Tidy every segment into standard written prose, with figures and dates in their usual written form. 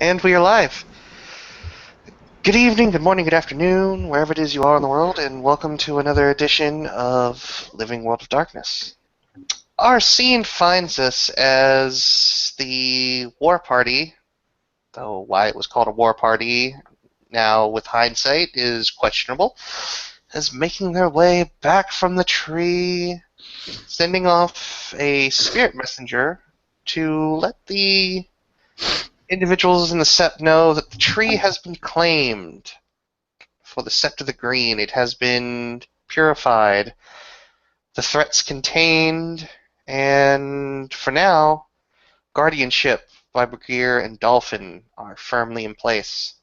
And we are live. Good evening, good morning, good afternoon, wherever it is you are in the world, and welcome to another edition of Living World of Darkness. Our scene finds us as the war party, though why it was called a war party now with hindsight is questionable, is making their way back from the tree, sending off a spirit messenger to let the individuals in the sept know that the tree has been claimed for the Sept of the Green. It has been purified, the threats contained, and for now, guardianship by Brigadier and Dolphin are firmly in place.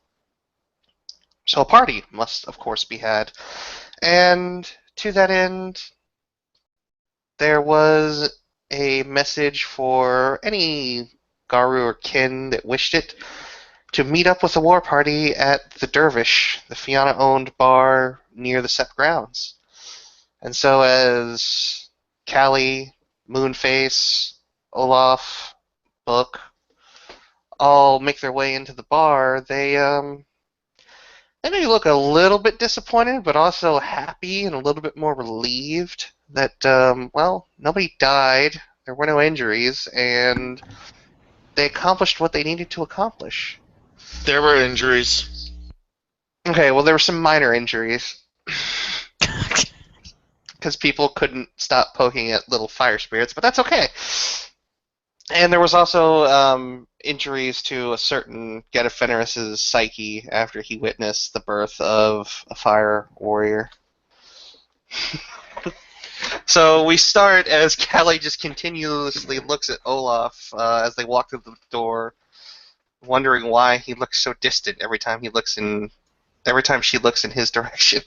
So a party must, of course, be had. And to that end, there was a message for any Garu or kin that wished it to meet up with the war party at the Dervish, the Fianna-owned bar near the Sept grounds. And so as Callie, Moonface, Olaf, Book all make their way into the bar, they may look a little bit disappointed, but also happy and a little bit more relieved that, nobody died, there were no injuries, and they accomplished what they needed to accomplish. There were injuries. Okay, well, there were some minor injuries. Because people couldn't stop poking at little fire spirits, but that's okay. And there was also injuries to a certain Geta Fenris's psyche after he witnessed the birth of a fire warrior. So we start as Callie just continuously looks at Olaf as they walk through the door, wondering why he looks so distant every time she looks in his direction.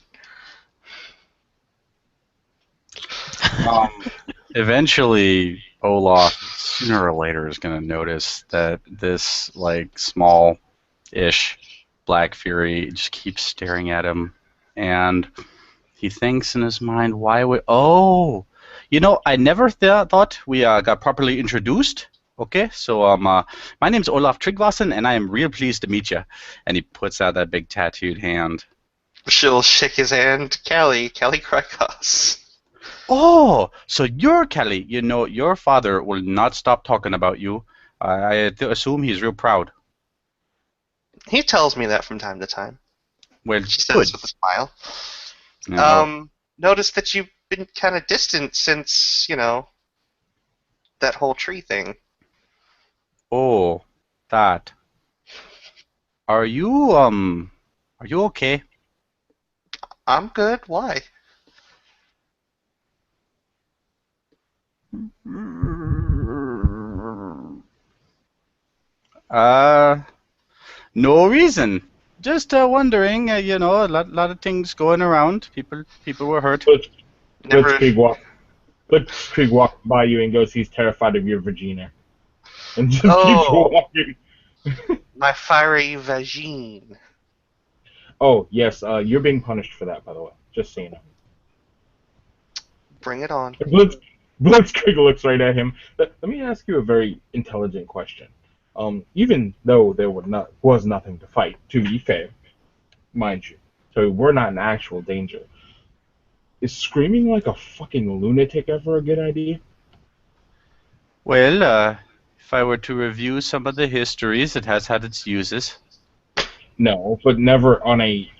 Eventually, Olaf, sooner or later, is going to notice that this, small-ish Black Fury just keeps staring at him, and he thinks in his mind, why would... Oh! I never thought we got properly introduced. Okay, so my name's Olaf Tryggvason, and I am real pleased to meet you. And he puts out that big tattooed hand. She'll shake his hand. Callie Krykos. Oh, so you're Kelly. Your father will not stop talking about you. I assume he's real proud. He tells me that from time to time. Well, She says good. with a smile. Yeah, Notice that you've been kind of distant since, that whole tree thing. oh, that. Are you okay? I'm good. Why? No reason. Just wondering. A lot of things going around. People were hurt. Never. Blitzkrieg walks by you and goes, he's terrified of your vagina. And just keeps Oh. walking. My fiery vagine. Oh, yes, you're being punished for that, by the way. Just so you know. Bring it on. Blitzkrieg looks right at him. Let me ask you a very intelligent question. Even though there was nothing to fight, to be fair, mind you, so we're not in actual danger. Is screaming like a fucking lunatic ever a good idea? Well, if I were to review some of the histories, it has had its uses. No, but never on a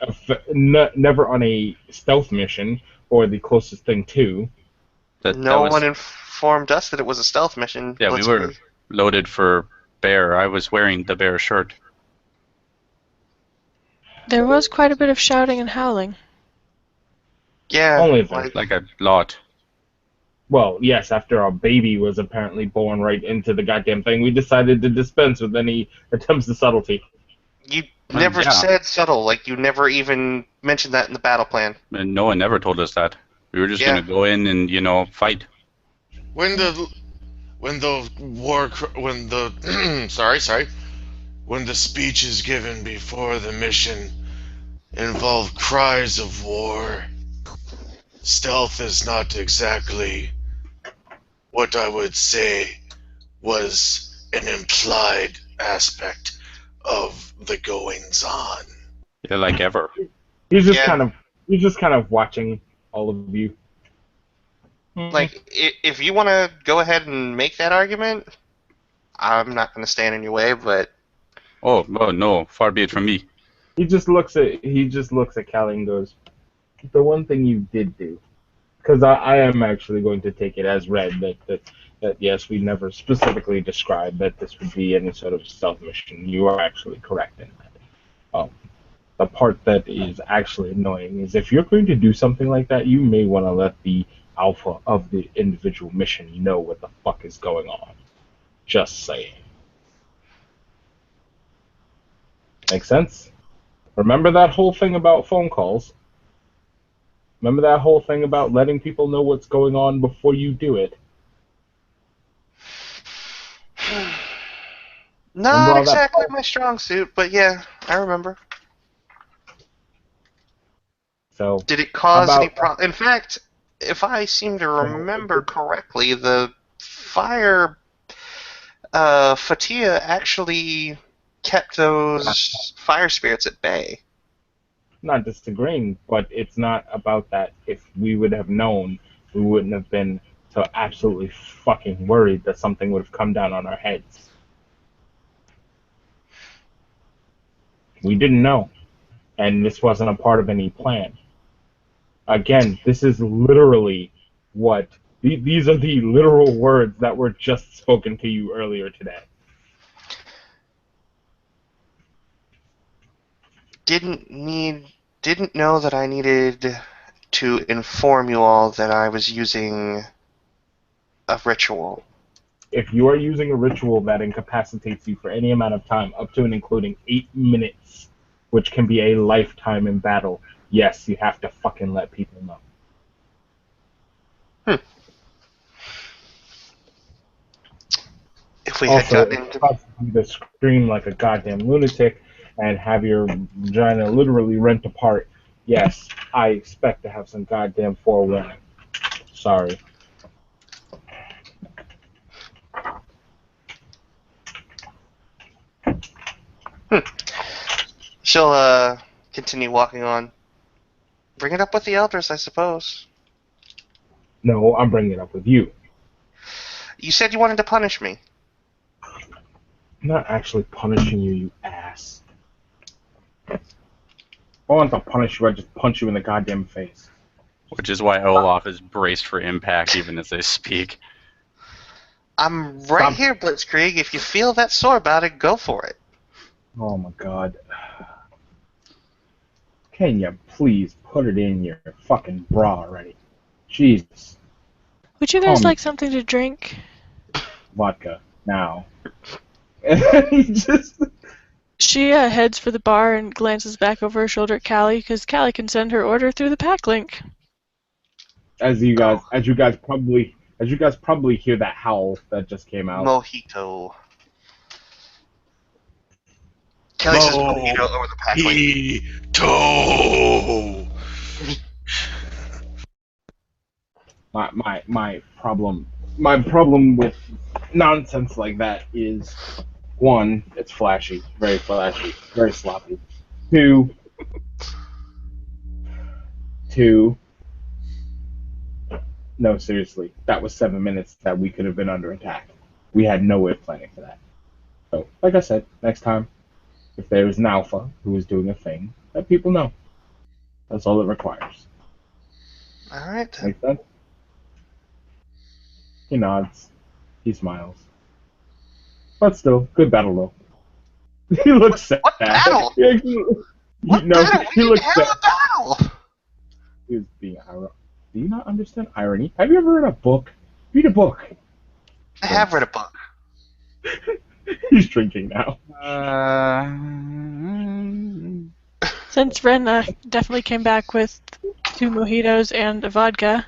stealth mission or the closest thing to. No one informed us that it was a stealth mission. Yeah, we were loaded for bear. I was wearing the bear shirt. There was quite a bit of shouting and howling. Yeah, Only like a lot. Well, yes, after our baby was apparently born right into the goddamn thing, we decided to dispense with any attempts to subtlety. You never said subtle. Like, you never even mentioned that in the battle plan. And no one ever told us that. We were just gonna go in and fight. When the speech is given before the mission involve cries of war, stealth is not exactly what I would say was an implied aspect of the goings on. Yeah, like ever. He's just Yeah. kind of watching all of you. Like, if you want to go ahead and make that argument, I'm not going to stand in your way, but Oh, no, far be it from me. He just looks at Callie and goes, "The one thing you did do, because I am actually going to take it as read that yes, we never specifically described that this would be any sort of stealth mission. You are actually correct in that. The part that is actually annoying is if you're going to do something like that, you may want to let the alpha of the individual mission know what the fuck is going on. Just saying. Make sense? Remember that whole thing about phone calls? Remember that whole thing about letting people know what's going on before you do it? not all that- exactly my strong suit, but yeah, I remember. So, Did it cause About- any problem? In fact, if I seem to remember correctly, the fire Fatia actually kept those fire spirits at bay. not disagreeing, but it's not about that. If we would have known, we wouldn't have been so absolutely fucking worried that something would have come down on our heads. We didn't know, and this wasn't a part of any plan. Again, this is literally what these are the literal words that were just spoken to you earlier today. Didn't know that I needed to inform you all that I was using a ritual. If you are using a ritual that incapacitates you for any amount of time, up to and including 8 minutes, which can be a lifetime in battle, yes, you have to fucking let people know. If we had Also, gotten if into it causes you to scream like a goddamn lunatic and have your vagina literally rent apart, yes, I expect to have some goddamn forewarning. Sorry. she'll continue walking on. Bring it up with the elders, I suppose. No, I'm bringing it up with you. You said you wanted to punish me. I'm not actually punishing you, you ass. If I want to punish you, I'd just punch you in the goddamn face. Which is why Olaf is braced for impact even as they speak. I'm right Stop. here, Blitzkrieg. If you feel that sore about it, go for it. Oh my god. Can you please put it in your fucking bra already? Jesus. Would you guys Calm- like something to drink? Vodka. Now. And he just... She heads for the bar and glances back over her shoulder at Callie, because Callie can send her order through the pack link. As you guys probably hear that howl that just came out. Mojito. Kelly says mojito over the pack link. Mojito. My problem with nonsense like that is, one, it's flashy, very sloppy. Two, no, seriously, that was 7 minutes that we could have been under attack. We had no way of planning for that. So, like I said, next time, if there is an alpha who is doing a thing, let people know. That's all it requires. Alright. Make sense? He nods. He smiles. But still, good battle though. He looks sad. What battle? Yeah, What no, battle? he We looks didn't have sad. a battle! He was being ironic. Do you not understand irony? Have you ever read a book? Read a book. I have read a book. He's drinking now. Since Ren definitely came back with 2 mojitos and a vodka,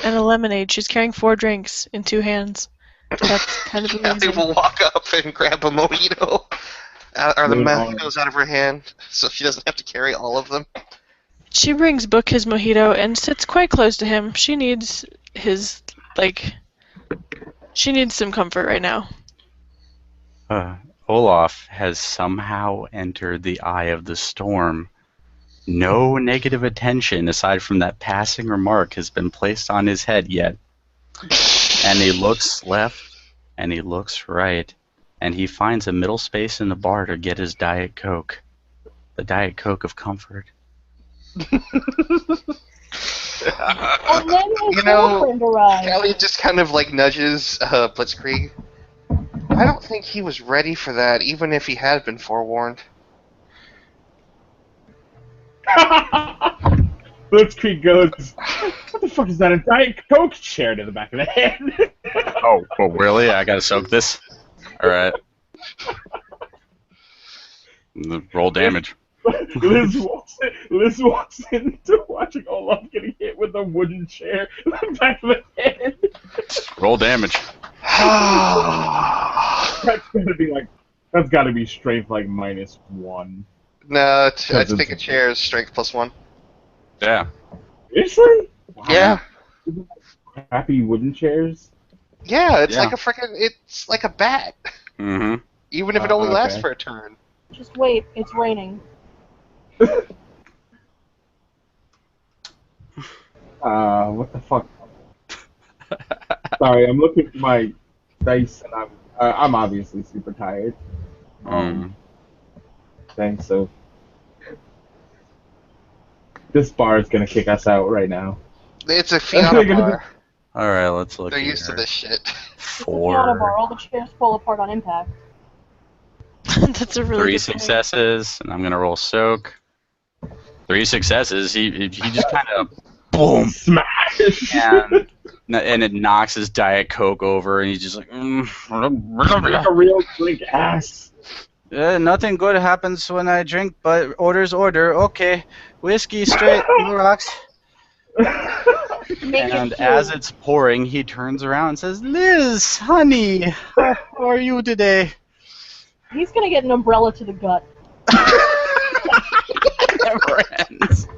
and a lemonade. She's carrying 4 drinks in 2 hands. That's kind of Kelly amazing. will walk up and grab a mojito, or the Lean on. mojitos out of her hand, so she doesn't have to carry all of them. She brings Book his mojito and sits quite close to him. She needs his, She needs some comfort right now. Olaf has somehow entered the eye of the storm. No negative attention, aside from that passing remark, has been placed on his head yet. And he looks left, and he looks right, and he finds a middle space in the bar to get his Diet Coke. The Diet Coke of comfort. And then his girlfriend arrives. Callie just kind of like nudges Blitzkrieg. I don't think he was ready for that, even if he had been forewarned. Blitzkrieg goes, what the fuck is that? A Diet Coke chair to the back of the head. Oh, really? I gotta soak this? Alright. Roll damage. Liz walks into watching Olaf getting hit with a wooden chair in the back of the head. Roll damage. That's gotta be strength like -1. No, I think a chair is strength +1. Yeah. Seriously? Wow. Yeah. Crappy wooden chairs? Yeah, it's Yeah. like it's like a bat. Mm-hmm. Even if it only lasts okay. for a turn. Just wait, it's raining. What the fuck? Sorry, I'm looking at my dice and I'm obviously super tired. Thanks, so this bar is gonna kick us out right now. It's a Fiona bar. Alright, let's look They're here. used to this shit. It's a piano bar. All the chairs fall apart on impact. That's a really 3 good successes, and I'm gonna roll soak. 3 successes. He just kind of boom, Smash! and it knocks his Diet Coke over, and he's just like, Like a real drink ass. nothing good happens when I drink, but order's order. Okay, whiskey straight, no rocks. Make And it as cute. it's pouring, he turns around and says, "Liz, honey, how are you today?" He's gonna get an umbrella to the gut. Never ends.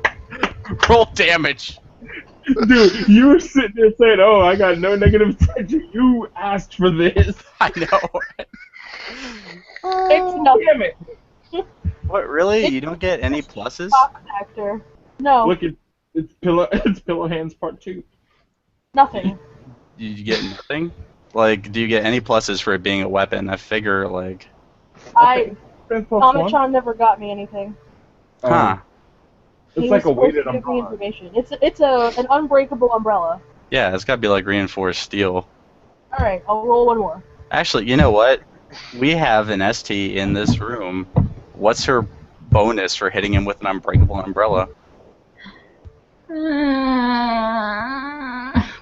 Roll damage. Dude, you were sitting there saying, "Oh, I got no negative attention." You asked for this. I know. It's nothing. Damn it! What, really? You don't get any pluses? Shock factor. No, Look, it's pillow hands part 2. nothing. You get nothing? Like, do you get any pluses for it being a weapon? I figure, like, Strength plus 1. Amachan never got me anything. huh. It's He like was a weighted supposed to give me umbrella. information. It's an unbreakable umbrella. Yeah, it's gotta be like reinforced steel. All right, I'll roll one more. Actually, you know what? We have an ST in this room. What's her bonus for hitting him with an unbreakable umbrella?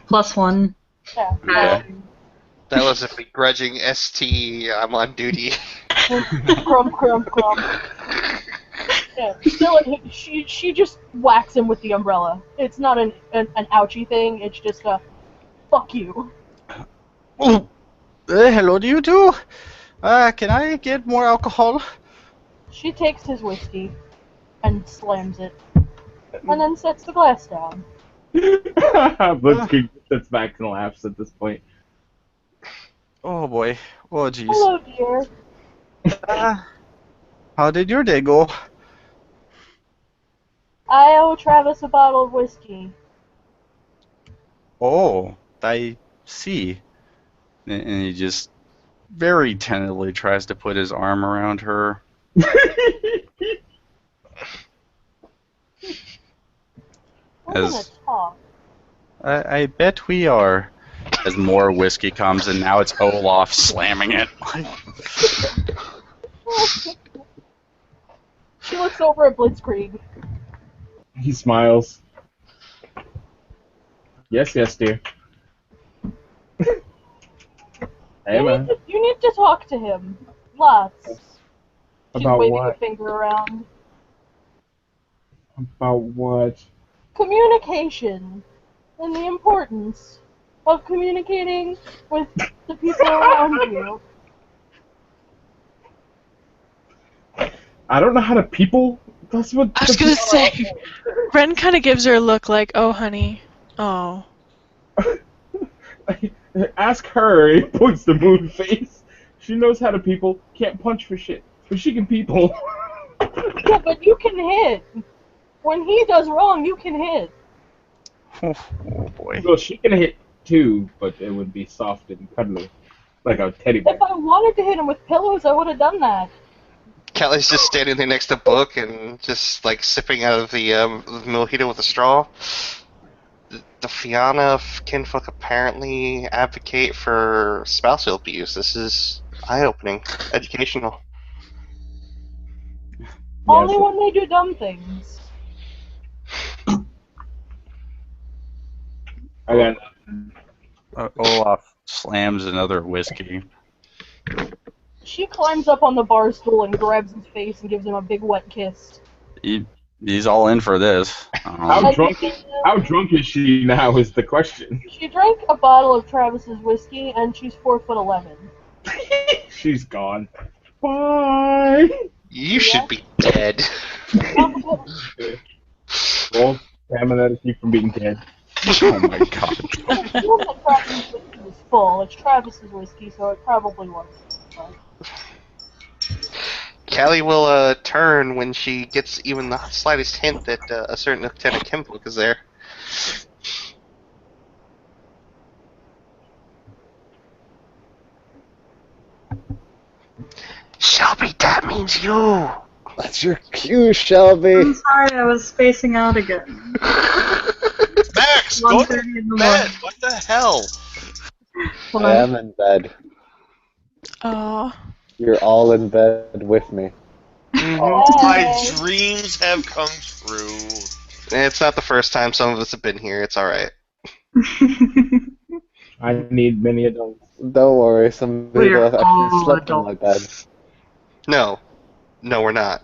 +1. Yeah. Okay. That was a begrudging ST. I'm on duty. Crumb, crumb, crumb. Yeah, still, she just whacks him with the umbrella. It's not an ouchie thing. It's just a fuck you. Oh, hello to you two. Can I get more alcohol? She takes his whiskey and slams it, and then sets the glass down. Blitzkrieg sits back and laughs at this point. Oh boy. Oh jeez. Hello, dear. How did your day go? I owe Travis a bottle of whiskey. Oh, I see. And he just very tentatively tries to put his arm around her. We're gonna As- talk. I bet we are. As more whiskey comes, and now it's Olaf slamming it. She looks over at Blitzkrieg. He smiles. Yes, dear. Hey, man. You need to talk to him. Lots. She's About waving a what? finger around. About what? Communication. And the importance of communicating with the people around you. I don't know how to people. That's what. I was the gonna people say, Ren kind of gives her a look like, "Oh, honey, oh." Ask her. He points to Moon face. She knows how to people. Can't punch for shit, but she can people. Yeah, but you can hit. When he does wrong, you can hit. Oh boy. Well, she can hit too, but it would be soft and cuddly, like a teddy bear. If I wanted to hit him with pillows, I would have done that. Callie's just standing there next to Book and just like sipping out of the mojito with a straw. The Fianna kinfolk apparently advocate for spousal abuse. This is eye-opening, educational. Only so- when they do dumb things. I got Olaf slams another whiskey. She climbs up on the bar stool and grabs his face and gives him a big wet kiss. He's all in for this. How drunk is she now is the question. She drank a bottle of Travis's whiskey, and she's 4'11". She's gone. Bye. You should be dead. Well, stamina to keep from being dead. Oh my god. I assume that Travis's whiskey was full. It's Travis's whiskey, so it probably was. But Callie will turn when she gets even the slightest hint that a certain Lieutenant Kinfolk is there. Shelby, that means you! That's your cue, Shelby. I'm sorry, I was spacing out again. Max, go to 1:30 in the bed. morning. What the hell? I am in bed. Aw. You're all in bed with me. My dreams have come true. It's not the first time some of us have been here. It's alright. I need many adults. Don't worry, some people We're have actually all slept in my bed. adults. No. No, we're not.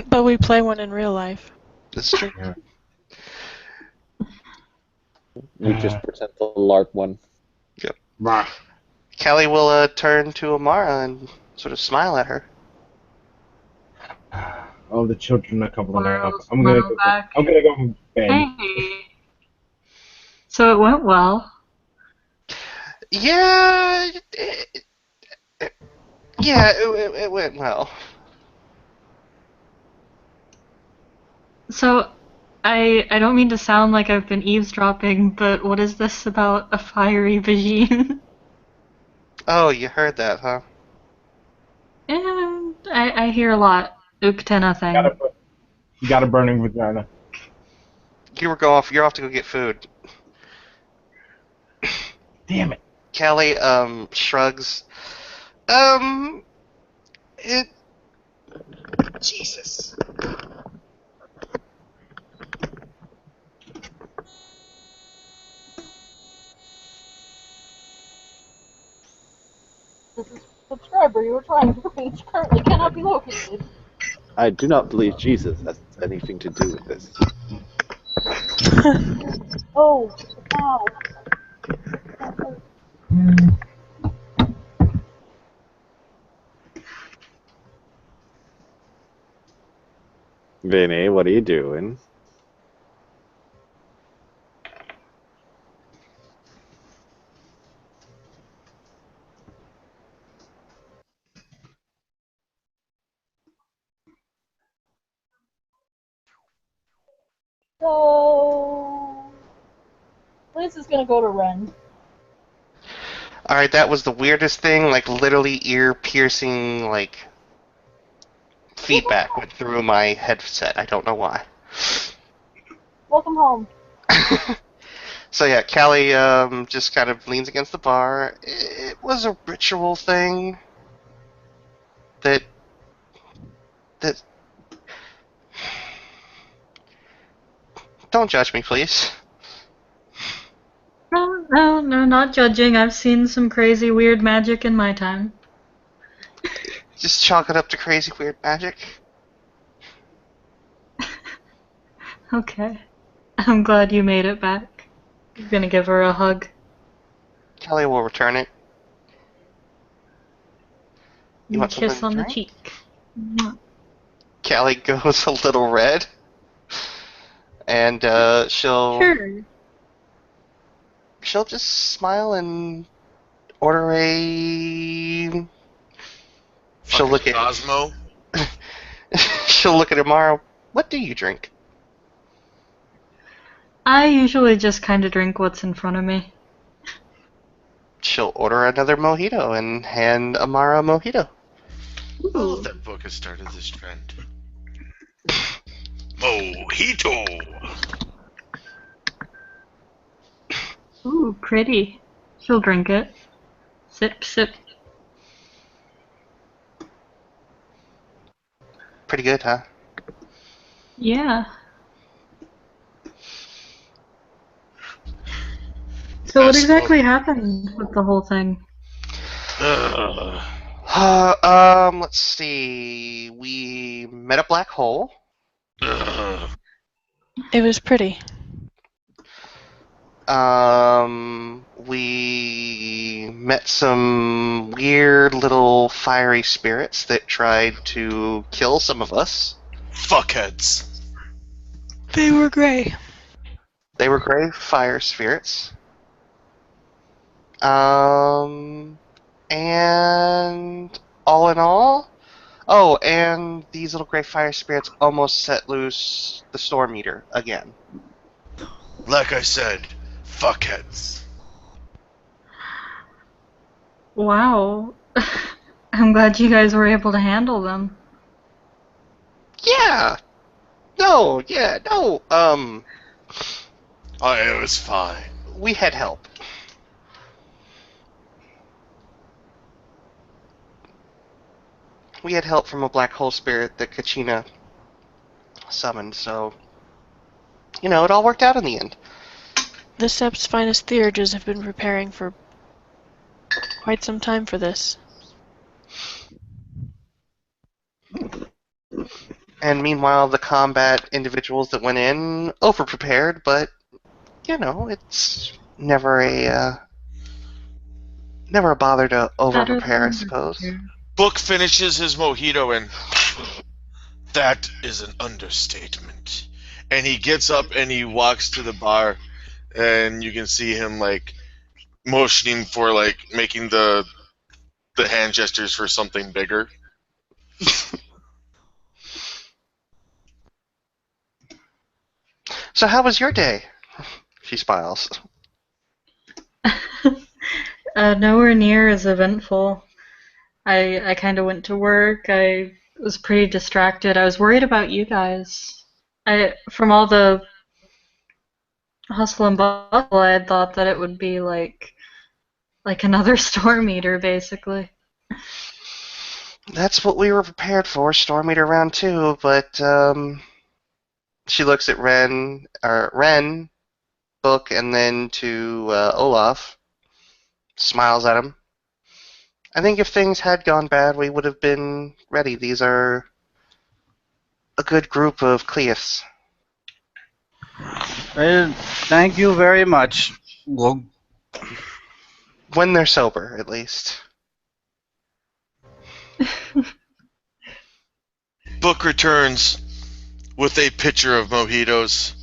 But we play one in real life. This is true. You just pretend to LARP one. Rah. Callie will turn to Amara and sort of smile at her. Oh, the children are coupling up. Tomorrow's I'm gonna tomorrow go. back. I'm gonna go to bed. Hey. So it went well. Yeah, it went well. So I don't mean to sound like I've been eavesdropping, but what is this about a fiery vagine? Oh, you heard that, huh? And I hear a lot. Uktena thing. You got a burning vagina. You're off to go get food. Damn it. Callie, shrugs. It. Jesus. this is subscriber you were trying to reach currently cannot be located. I do not believe Jesus has anything to do with this. Oh, wow. Vinny, what are you doing? So Liz is gonna go to Ren. Alright, that was the weirdest thing, like literally ear-piercing, like, feedback went through my headset. I don't know why. Welcome home. So yeah, Callie just kind of leans against the bar. It was a ritual thing that don't judge me, please. No, not judging. I've seen some crazy weird magic in my time. Just chalk it up to crazy weird magic. Okay. I'm glad you made it back. I'm gonna give her a hug. Callie will return it. You want Kiss something on to the drink? cheek. Mwah. Callie goes a little red. And she'll Sure. she'll just smile and order a. She'll Fucking look at Cosmo. she'll look at Amara. What do you drink? I usually just kind of drink what's in front of me. She'll order another mojito and hand Amara a mojito. I love that book has started this trend. Mojito. Ooh, pretty. She'll drink it. Sip, sip. Pretty good, huh? Yeah. So what Best exactly happened with the whole thing? Ugh. Let's see. We met a black hole. Ugh. It was pretty. We met some weird little fiery spirits that tried to kill some of us. Fuckheads. They were gray. They were gray fire spirits. And all in all, oh, and these little gray fire spirits almost set loose the storm meter again. Like I said, fuckheads. Wow. I'm glad you guys were able to handle them. Yeah. No. Yeah. No. Oh, it was fine. We had help. We had help from a black hole spirit that Kachina summoned, so it all worked out in the end. The Sept's finest theurges have been preparing for quite some time for this. And meanwhile, the combat individuals that went in over-prepared, but it's never a bother to over-prepare, I suppose. Book finishes his mojito and that is an understatement. And he gets up and he walks to the bar and you can see him like motioning for like making the hand gestures for something bigger. So how was your day? She smiles. Nowhere near as eventful. I kind of went to work. I was pretty distracted. I was worried about you guys. From all the hustle and bustle, I had thought that it would be like another storm eater, basically. That's what we were prepared for, Storm Eater round 2, but she looks at Ren, Book, and then to Olaf, smiles at him. I think if things had gone bad, we would have been ready. These are a good group of Cleiths. Thank you very much. Well, When they're sober, at least. Book returns with a pitcher of mojitos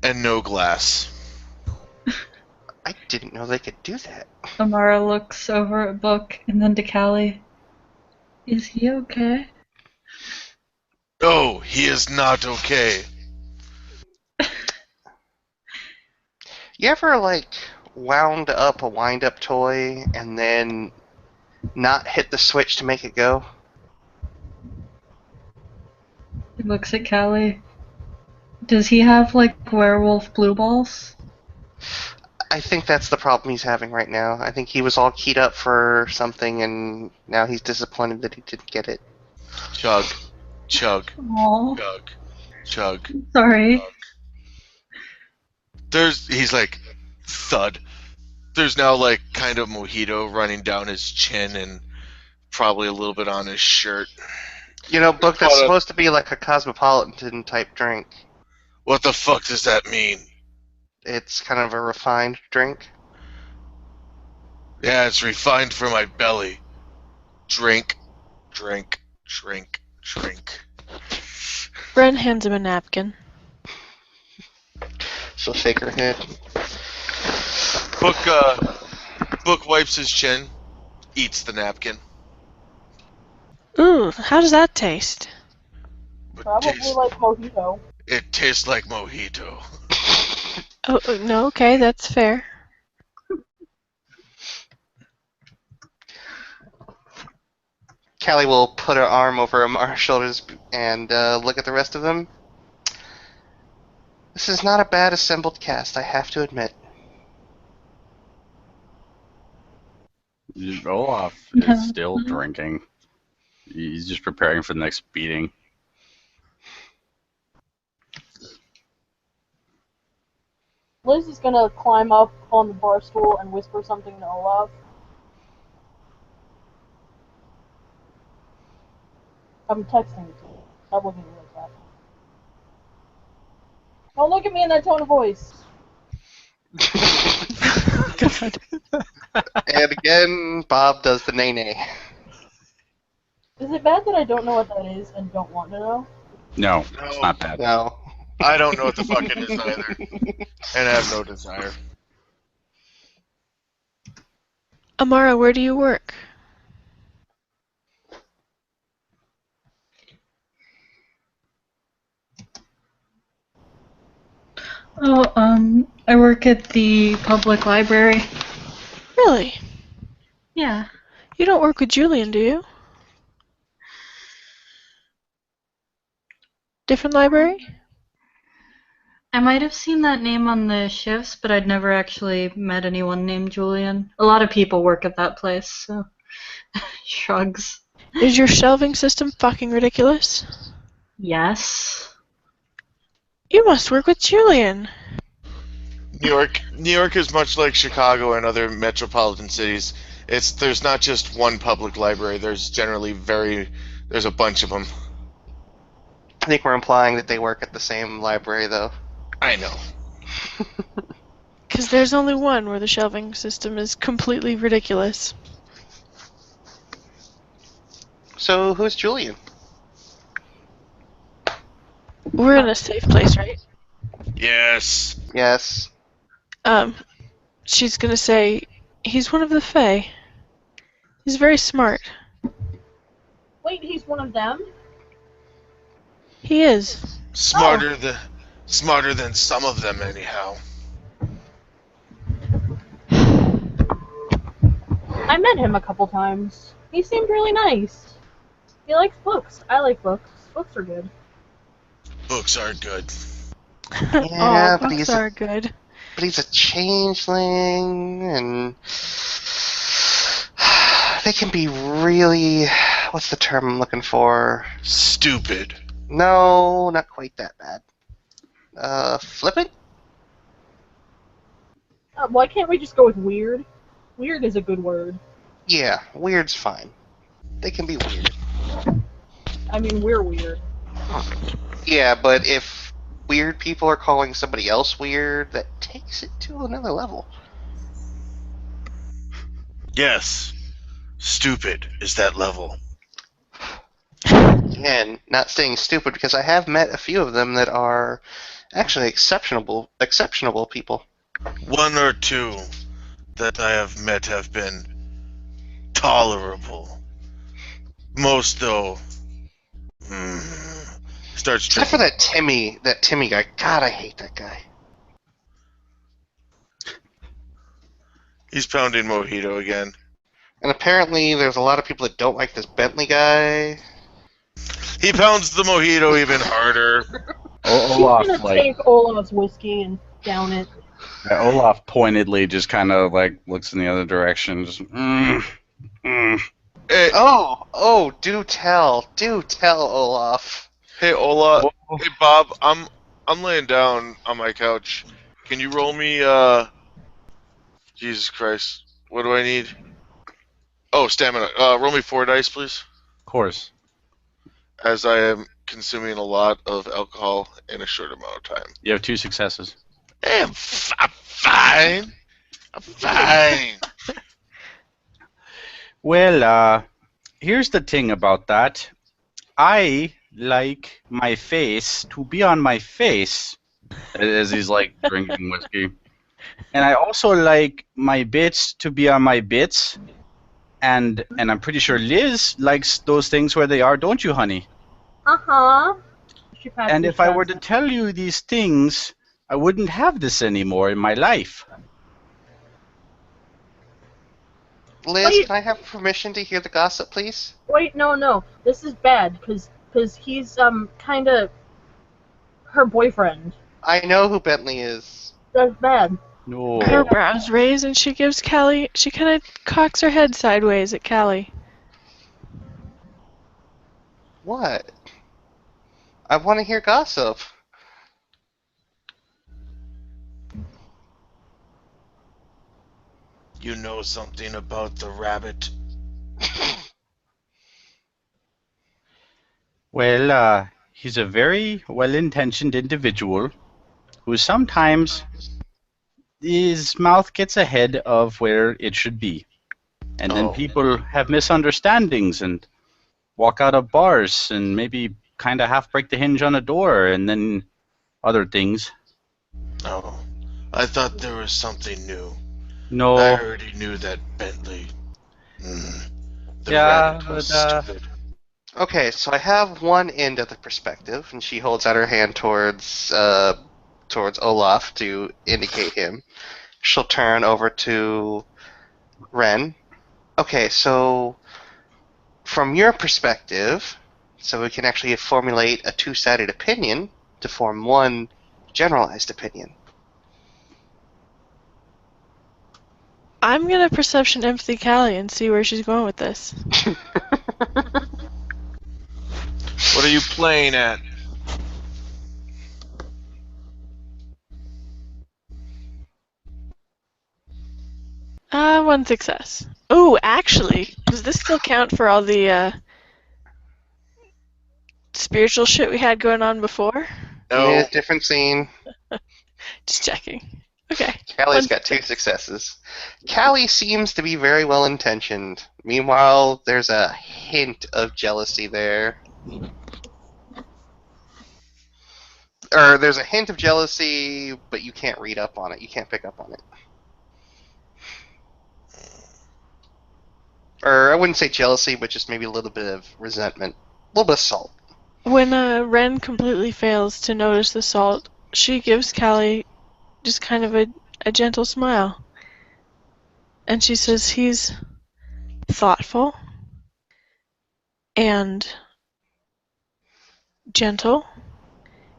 and no glass. I didn't know they could do that. Amara looks over at Book and then to Callie. Is he okay? No, he is not okay. You ever, wound up a wind-up toy and then not hit the switch to make it go? He looks at Callie. Does he have, werewolf blue balls? I think that's the problem he's having right now. I think he was all keyed up for something, and now he's disappointed that he didn't get it. Chug, chug, Aww. chug, chug. Sorry. He's like, thud. There's now kind of mojito running down his chin and probably a little bit on his shirt. Book, that's supposed to be like a cosmopolitan type drink. What the fuck does that mean? It's kind of a refined drink. Yeah, it's refined for my belly. Drink, drink, drink, drink. Bren hands him a napkin. She'll shake her head. Book wipes his chin, eats the napkin. Ooh, how does that taste? Probably like mojito. It tastes like mojito. Oh, no, okay, that's fair. Callie will put her arm over Amar's shoulders and look at the rest of them. This is not a bad assembled cast, I have to admit. Olaf is still drinking. He's just preparing for the next beating. Liz is gonna climb up on the bar stool and whisper something to Olaf. I'm texting it to you. Stop looking at me like that. Don't look at me in that tone of voice. God. And again, Bob does the nay-nay. Is it bad that I don't know what that is and don't want to know? No, it's not bad. No. I don't know what the fuck it is either, and I have no desire. Amara, where do you work? Oh, I work at the public library. Really? Yeah. You don't work with Julian, do you? Different library? I might have seen that name on the shifts, but I'd never actually met anyone named Julian. A lot of people work at that place, so shrugs. Is your shelving system fucking ridiculous? Yes. You must work with Julian. New York is much like Chicago and other metropolitan cities. There's not just one public library. There's a bunch of them. I think we're implying that they work at the same library, though. I know. Because there's only one where the shelving system is completely ridiculous. So, who's Julian? We're in a safe place, right? Yes. Yes. She's gonna say, he's one of the Fae. He's very smart. Wait, he's one of them? He is. Smarter than some of them, anyhow. I met him a couple times. He seemed really nice. He likes books. I like books. Books are good. Books are good. Yeah, oh, but books are good. But he's a changeling, and they can be really... What's the term I'm looking for? Stupid. No, not quite that bad. Flippant? Why can't we just go with weird? Weird is a good word. Yeah, weird's fine. They can be weird. I mean, we're weird. Yeah, but if weird people are calling somebody else weird, that takes it to another level. Yes. Stupid is that level. Again, not saying stupid, because I have met a few of them that are actually exceptional people. One or two that I have met have been tolerable. Most, though, starts Except for drinking. that Timmy guy. God, I hate that guy. He's pounding mojito again. And apparently there's a lot of people that don't like this Bentley guy. He pounds the mojito even harder. Olaf, He's gonna take Olaf's whiskey and down it. Olaf pointedly just kind of like looks in the other direction. Just, Hey, Oh, do tell, Olaf. hey, Ola. Hey, Bob. I'm laying down on my couch. Can you roll me? Jesus Christ. What do I need? Oh, stamina. Roll me 4 dice, please. Of course. As I am consuming a lot of alcohol in a short amount of time. You have 2 successes. Hey, I'm fine. I'm fine. Well, here's the thing about that. I like my face to be on my face as he's like drinking whiskey. And I also like my bits to be on my bits, and I'm pretty sure Liz likes those things where they are, don't you, honey? Uh-huh. She pats And his if I were chest. to tell you these things, I wouldn't have this anymore in my life. Liz, Wait. can I have permission to hear the gossip, please? Wait, no. This is bad, cause he's kinda her boyfriend. I know who Bentley is. That's bad. No. Her brows raise and she gives Callie. She kind of cocks her head sideways at Callie. What? I want to hear gossip. You know something about the rabbit? Well, he's a very well-intentioned individual who sometimes his mouth gets ahead of where it should be. And then Oh. people have misunderstandings and walk out of bars and maybe kind of half break the hinge on a door and then other things. Oh. I thought there was something new. I No, already knew that Bentley. The Yeah, rabbit was but, stupid. Okay, so I have one end of the perspective, and she holds out her hand towards Olaf to indicate him. She'll turn over to Ren. Okay, so from your perspective, so we can actually formulate a two-sided opinion to form one generalized opinion. I'm gonna perception empathy Callie and see where she's going with this. What are you playing at? One success. Oh, actually, does this still count for all the spiritual shit we had going on before? No. Yeah, different scene. Just checking. Okay. Callie's One got two successes. Callie seems to be very well intentioned. Meanwhile, there's a hint of jealousy there. Or there's a hint of jealousy, but you can't read up on it. You can't pick up on it. Or I wouldn't say jealousy, but just maybe a little bit of resentment. A little bit of salt. When Ren completely fails to notice the salt, she gives Callie just kind of a gentle smile. And she says he's thoughtful and gentle.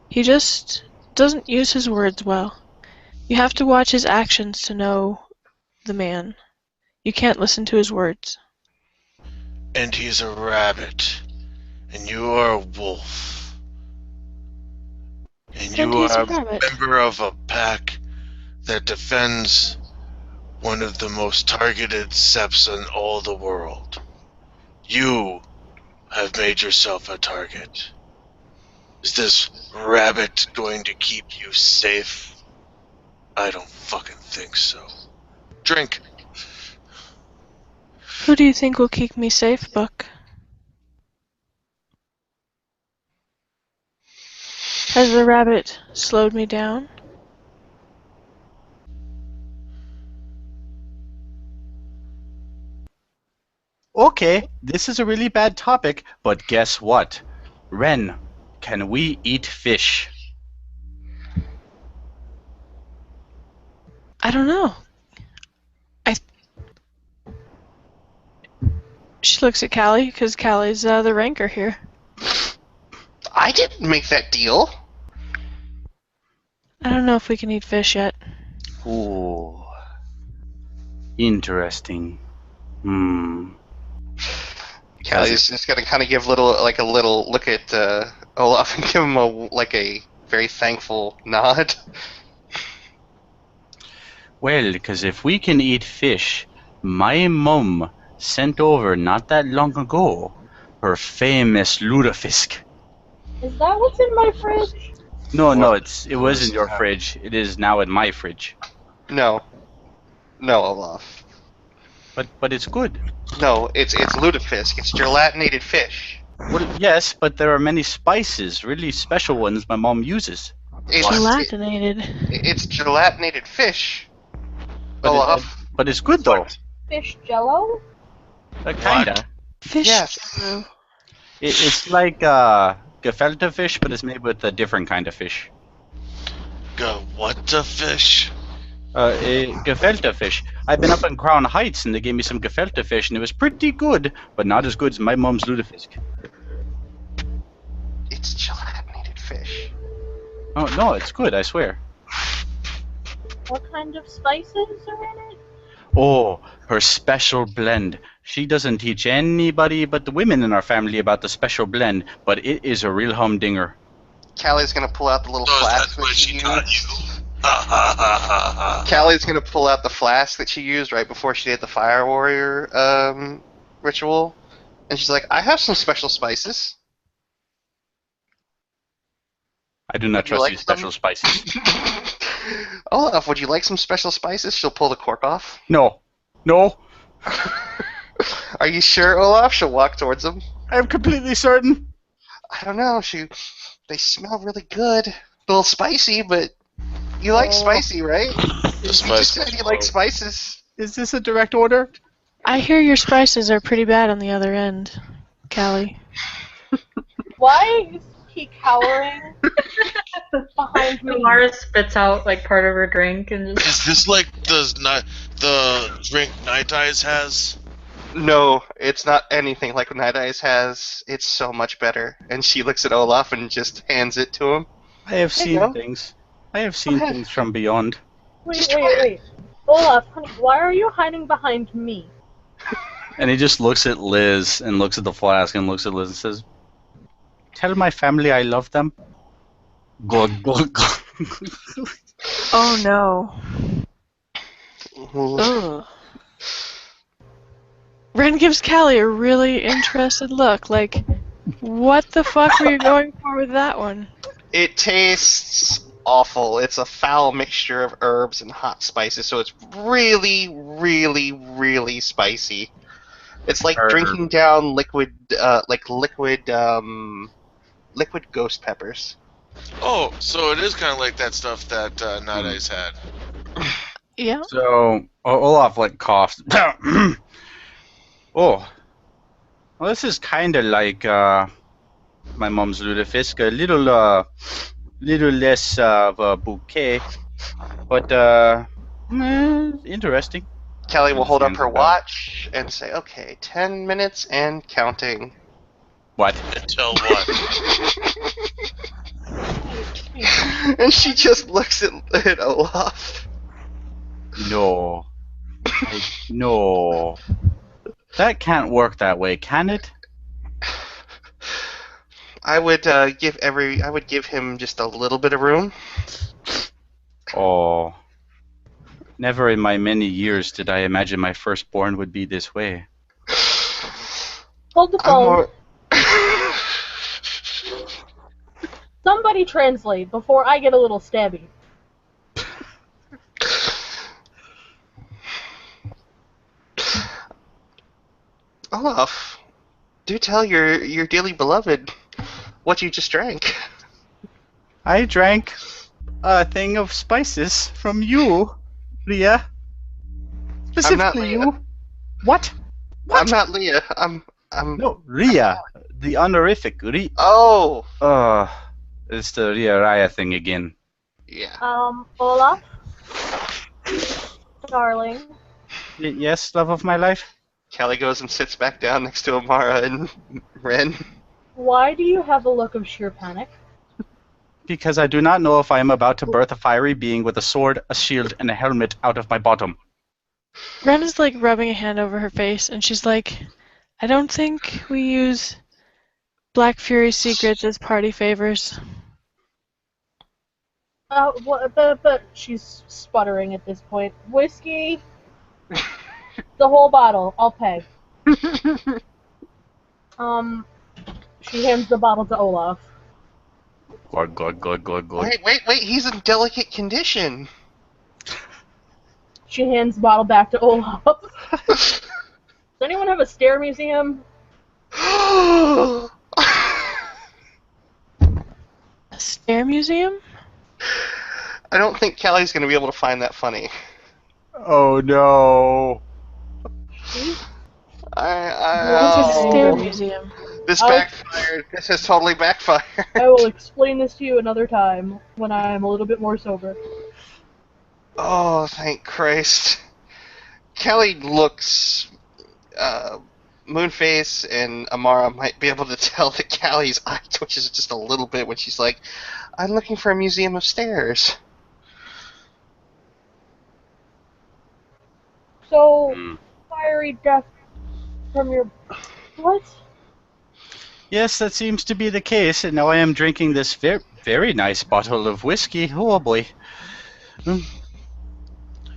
He just doesn't use his words well. You have to watch his actions to know the man. You can't listen to his words. And he's a rabbit. And you are a wolf. And you And he's are a rabbit. a member of a pack that defends one of the most targeted seps in all the world. You have made yourself a target. Is this rabbit going to keep you safe? I don't fucking think so. Drink. Who do you think will keep me safe, Buck? Has the rabbit slowed me down? okay, this is a really bad topic, but guess what? Ren, can we eat fish? I don't know. She looks at Callie, because Callie's the ranker here. I didn't make that deal. I don't know if we can eat fish yet. Ooh. Interesting. Callie's just gonna kind of give a little look at Olaf and give him a very thankful nod. Well, because if we can eat fish, my mum sent over not that long ago her famous lutefisk. Is that what's in my fridge? No, What it was is in your that? fridge. It is now in my fridge. No, Olaf. But it's good. No, it's lutefisk. It's gelatinated fish. Well, yes, but there are many spices, really special ones my mom uses. It's, Gelatinated. it's gelatinated fish. But, Olaf. but it's good though. Fish jello? Kinda. Fish Yes. jello. It's like gefilte fish, but it's made with a different kind of fish. What the fish? Gefilte fish. I've been up in Crown Heights and they gave me some gefilte fish and it was pretty good, but not as good as my mom's lutefisk. It's gelatinated fish. Oh no, it's good, I swear. What kind of spices are in it? Oh, her special blend. She doesn't teach anybody but the women in our family about the special blend, but it is a real humdinger. Callie's gonna pull out the little Oh, flask that's that what she she taught used. you. Ha ha ha ha ha. Callie's gonna pull out the flask that she used right before she did the Fire Warrior ritual, and she's like, "I have some special spices." I do not Would you trust like these special some? spices. Olaf, would you like some special spices? She'll pull the cork off. No. No. Are you sure, Olaf? She'll walk towards them. I'm completely certain. I don't know. They smell really good. A little spicy, but you like spicy, right? The You just spice said was you like low. spices. Is this a direct order? I hear your spices are pretty bad on the other end, Callie. Why is he cowering behind me? Mara spits out like part of her drink and just. Is this like the drink Night Eyes has? No, it's not anything like Night Eyes has. It's so much better. And she looks at Olaf and just hands it to him. I have There you seen go. things. I have seen Okay. things from beyond. Wait. Olaf, honey, why are you hiding behind me? And he just looks at Liz and looks at the flask and looks at Liz and says, "Tell my family I love them." Glug, glug, glug. Oh no. Ooh. Ugh. Ren gives Callie a really interested look, like, what the fuck were you going for with that one? It tastes awful. It's a foul mixture of herbs and hot spices, so it's really, really, really spicy. It's like drinking down liquid ghost peppers. Oh, so it is kind of like that stuff that Night Eyes had. Yeah. So Olaf like coughs. Oh, well, this is kind of like my mom's lutefisk. A little less of a bouquet, but interesting. Kelly will hold up Sounds her about- watch and say, "Okay, 10 minutes and counting." What? Until what? And she just looks at Olaf. No. No. That can't work that way, can it? I would give him just a little bit of room. Oh. Never in my many years did I imagine my firstborn would be this way. Hold the I'm phone. more... Somebody translate before I get a little stabby. Olaf, do tell your dearly beloved what you just drank. I drank a thing of spices from you, Leah. Specifically Leah. you. What? I'm not Leah. I'm. No, Ria. The honorific. Oh. It's the Ria Raya thing again. Yeah. Olaf? Darling. Yes, love of my life? Kelly goes and sits back down next to Amara and Ren. Why do you have a look of sheer panic? Because I do not know if I am about to birth a fiery being with a sword, a shield, and a helmet out of my bottom. Ren is like rubbing a hand over her face, and she's like, I don't think we use Black Fury secrets as party favors. But she's sputtering at this point. Whiskey? The whole bottle. I'll pay. She hands the bottle to Olaf. Glug, glug, glug, glug, glug. Wait, he's in delicate condition. She hands the bottle back to Olaf. Does anyone have a stair museum? A stair museum? I don't think Callie's going to be able to find that funny. Oh no. See? It's a stair museum. This I'll- backfired. This has totally backfired. I will explain this to you another time when I am a little bit more sober. Oh, thank Christ. Kelly looks. Moonface and Amara might be able to tell that Callie's eye twitches just a little bit when she's like, I'm looking for a museum of stairs. So, Hmm. fiery death from your... What? Yes, that seems to be the case, and now I am drinking this very nice bottle of whiskey. Oh boy.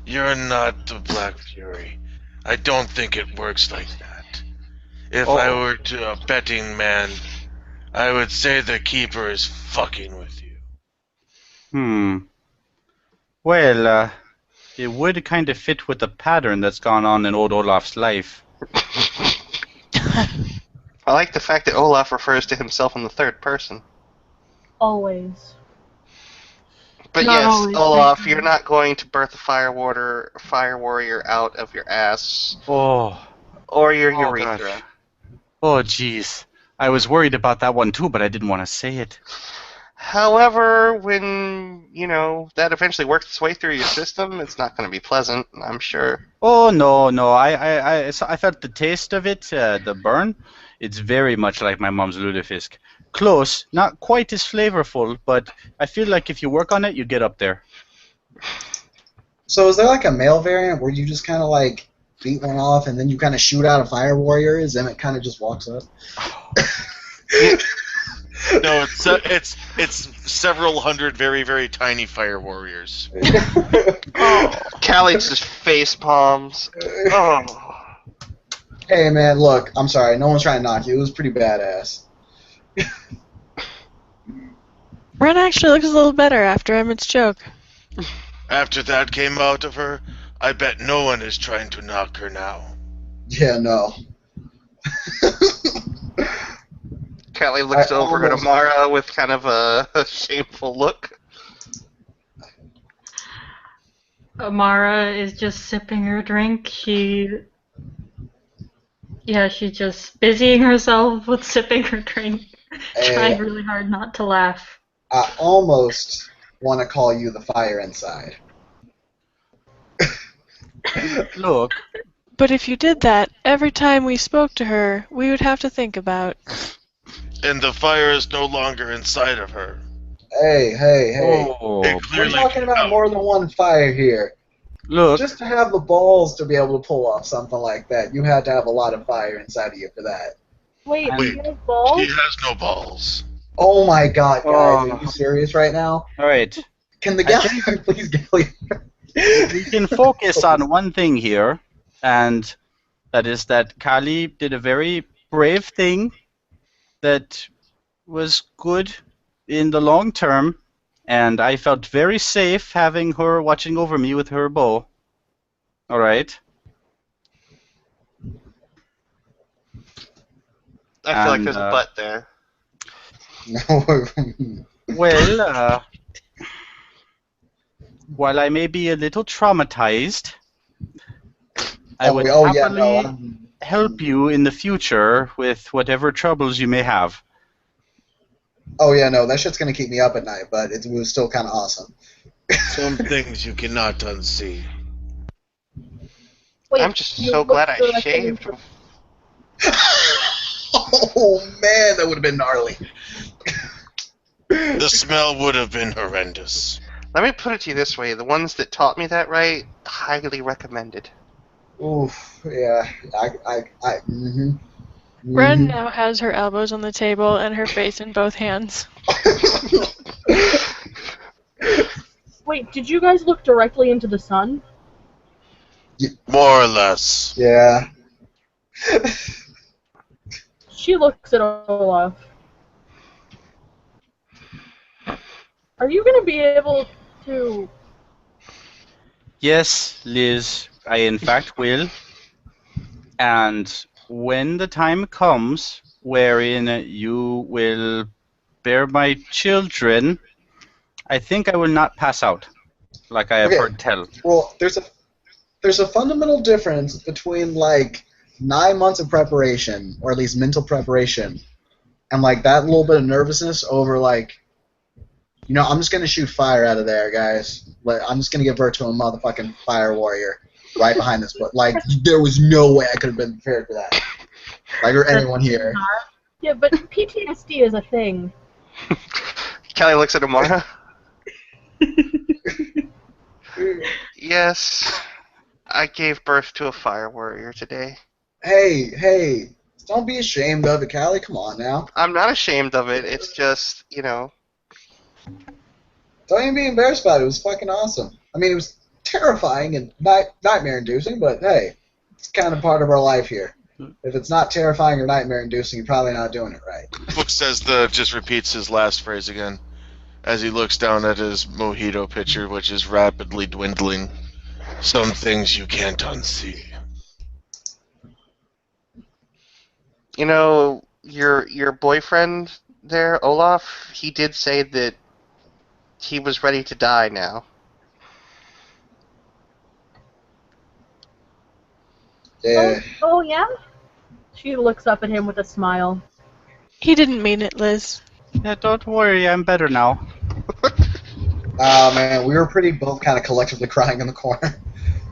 You're not the Black Fury. I don't think it works like that. If Oh. I were a betting man, I would say the Keeper is fucking with you. Well, it would kind of fit with the pattern that's gone on in old Olaf's life. I like the fact that Olaf refers to himself in the third person. Always. But Not yes, always, Olaf, thank you're you. not going to birth a fire warrior out of your ass Oh. or your Oh, urethra. gosh. Oh, jeez. I was worried about that one too, but I didn't want to say it. However, when, that eventually works its way through your system, it's not going to be pleasant, I'm sure. Oh no! I felt the taste of it, the burn. It's very much like my mom's lutefisk. Close, not quite as flavorful, but I feel like if you work on it, you get up there. So is there like a male variant where you just kind of like beat one off and then you kind of shoot out a fire warriors and it kind of just walks up? No, it's several hundred very, very tiny fire warriors. Callie just face palms. Oh. Hey man, look, I'm sorry, no one's trying to knock you. It was pretty badass. Ren actually looks a little better after Emmett's joke. After that came out of her, I bet no one is trying to knock her now. Yeah, no. Callie looks I over almost- at Amara with kind of a shameful look. Amara is just sipping her drink. She's just busying herself with sipping her drink, trying Hey, really hard not to laugh. I almost want to call you the fire inside. Look, But if you did that, every time we spoke to her, we would have to think about. And the fire is no longer inside of her. Hey. oh, It We're clearly talking about came more out. than one fire here. look. Just to have the balls to be able to pull off something like that, you had to have a lot of fire inside of you for that. Wait, And- do you have balls? He has no balls. Oh my god, guys, Oh. are you serious right now? All right, Can the I guy please get we can focus on one thing here, and that is that Kali did a very brave thing that was good in the long term, and I felt very safe having her watching over me with her bow. All right. I feel like And, there's a butt there. Well, while I may be a little traumatized, I would happily I'm- help you in the future with whatever troubles you may have. Oh yeah, no, that shit's gonna keep me up at night, but it was still kind of awesome. Some things you cannot unsee. Wait, I'm just you so look glad I directly shaved. into- Oh man, that would have been gnarly. The smell would have been horrendous. Let me put it to you this way: the ones that taught me that right, highly recommended. Oof, yeah, mm-hmm. Ren now has her elbows on the table and her face in both hands. Wait, did you guys look directly into the sun? More or less. Yeah. She looks at Olaf. Are you gonna be able to... Yes, Liz, I in fact will. And when the time comes wherein you will bear my children, I think I will not pass out. like I have Okay. heard tell. Well, there's a fundamental difference between like 9 months of preparation, or at least mental preparation, and like that little bit of nervousness over like, I'm just gonna shoot fire out of there, guys. Like, I'm just gonna give birth to a motherfucking fire warrior right behind this. But like, there was no way I could have been prepared for that. Like, or anyone here. Yeah, but PTSD is a thing. Kelly looks at Amara. Yes, I gave birth to a fire warrior today. Hey, don't be ashamed of it, Callie. Come on now. I'm not ashamed of it. It's just, Don't even be embarrassed about it. It was fucking awesome. I mean, it was terrifying and nightmare-inducing, but hey, it's kind of part of our life here. If it's not terrifying or nightmare-inducing, you're probably not doing it right. Book says just repeats his last phrase again as he looks down at his mojito pitcher, which is rapidly dwindling. Some things you can't unsee. Your boyfriend there, Olaf, he did say that he was ready to die now. Yeah. Oh yeah? She looks up at him with a smile. He didn't mean it, Liz. Yeah, don't worry, I'm better now. Oh man, we were both kind of collectively crying in the corner.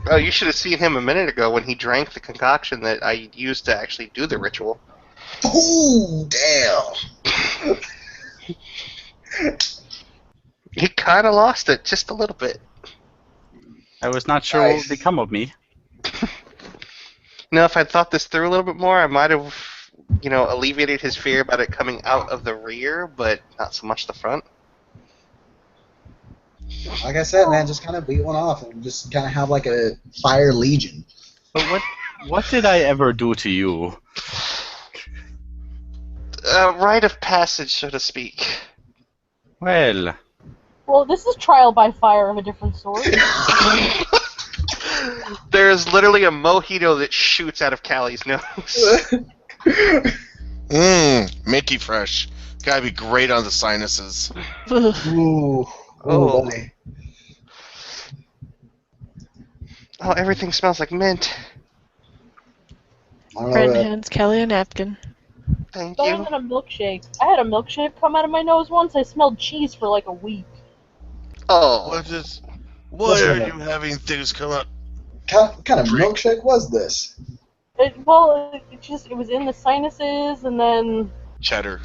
Oh, you should have seen him a minute ago when he drank the concoction that I used to actually do the ritual. Ooh, damn. He kind of lost it, just a little bit. I was not sure what would become of me. If I'd thought this through a little bit more, I might have, alleviated his fear about it coming out of the rear, but not so much the front. Like I said, man, just kind of beat one off and just kind of have like a fire legion. But what did I ever do to you? Rite of passage, so to speak. Well, This is trial by fire of a different sort. There's literally a mojito that shoots out of Callie's nose. Minty fresh. Gotta be great on the sinuses. Ooh. Oh. Buddy. Oh, everything smells like mint. I don't know Ren that. hands Kelly a napkin. Thank Better you. than a milkshake. I had a milkshake come out of my nose once. I smelled cheese for like a week. Oh. Why are you having things come up? What kind of milkshake was this? It was in the sinuses, and then Cheddar.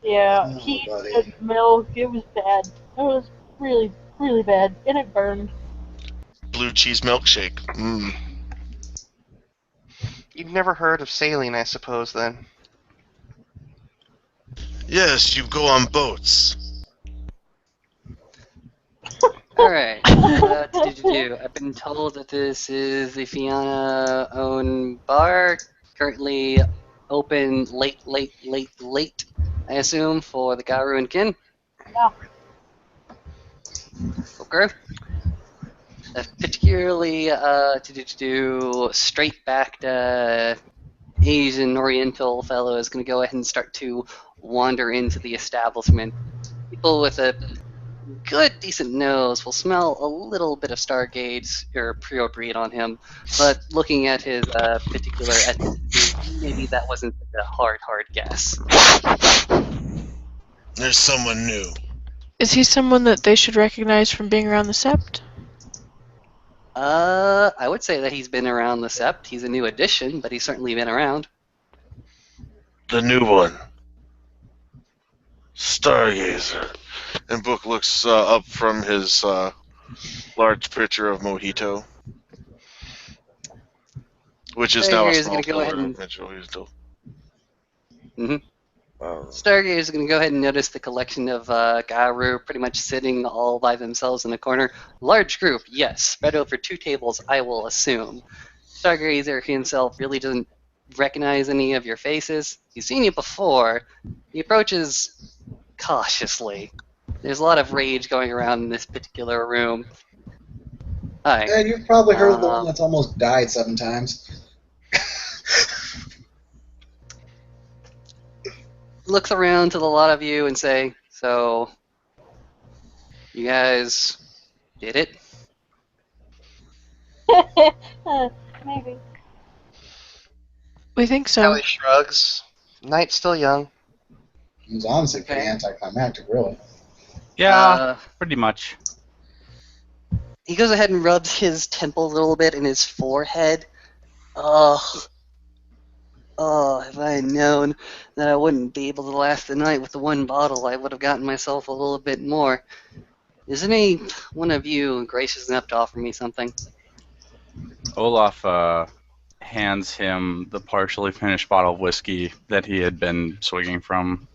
yeah, Oh, heat buddy. and milk. It was bad. It was really, really bad, and it burned. Blue cheese milkshake. Mmm. You've never heard of sailing, I suppose, then. Yes, you go on boats. Alright, I've been told that this is the Fianna-owned bar, currently open late, I assume, for the Garu and Kin. Yeah. Okay. A particularly straight-backed Asian Oriental fellow is going to go ahead and start to wander into the establishment. People with a good, decent nose will smell a little bit of Stargate or appropriate on him, but looking at his particular ethnicity, maybe that wasn't a hard guess. There's someone new. Is he someone that they should recognize from being around the Sept? I would say that he's been around the Sept. He's a new addition, but he's certainly been around. The new one. Stargazer. And Book looks up from his large pitcher of mojito, which is now a Stargazer's small gonna go ahead pillar and- of mojito. Stargazer is going to go ahead and notice the collection of Garu pretty much sitting all by themselves in a corner. Large group, yes. Spread over 2 tables, I will assume. Stargazer himself really doesn't recognize any of your faces. He's seen you before. He approaches cautiously. There's a lot of rage going around in this particular room. Hi. And you've probably heard of the one that's almost died 7 times. Looks around to the lot of you and say, so, you guys Did it? Maybe. We think so. Callie shrugs. Night's still young. It was honestly pretty Okay. anticlimactic, really. Yeah, pretty much. He goes ahead and rubs his temple a little bit and his forehead. Oh, if I had known that I wouldn't be able to last the night with the one bottle, I would have gotten myself a little bit more. Isn't any one of you gracious enough to offer me something? Olaf hands him the partially finished bottle of whiskey that he had been swigging from.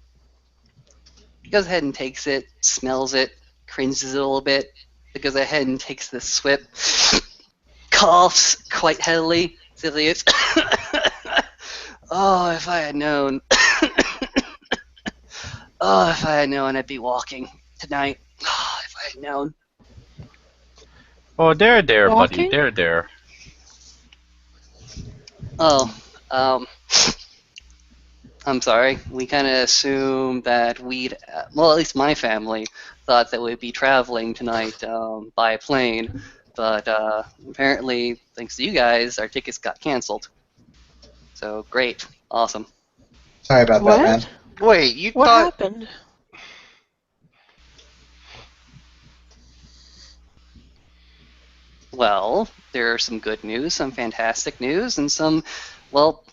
He goes ahead and takes it, smells it, cringes a little bit. He goes ahead and takes the swip, coughs quite heavily. Simply it's, oh, if I had known. Oh, if I had known I'd be walking tonight. Oh, if I had known. Oh, there, buddy. Walking? There. Oh, I'm sorry. We kind of assumed that well, at least my family thought that we'd be traveling tonight by plane, but apparently, thanks to you guys, our tickets got canceled. So great, awesome. Sorry about What? that, man. Wait, you What thought happened? Well, there are some good news, some fantastic news, and some, well,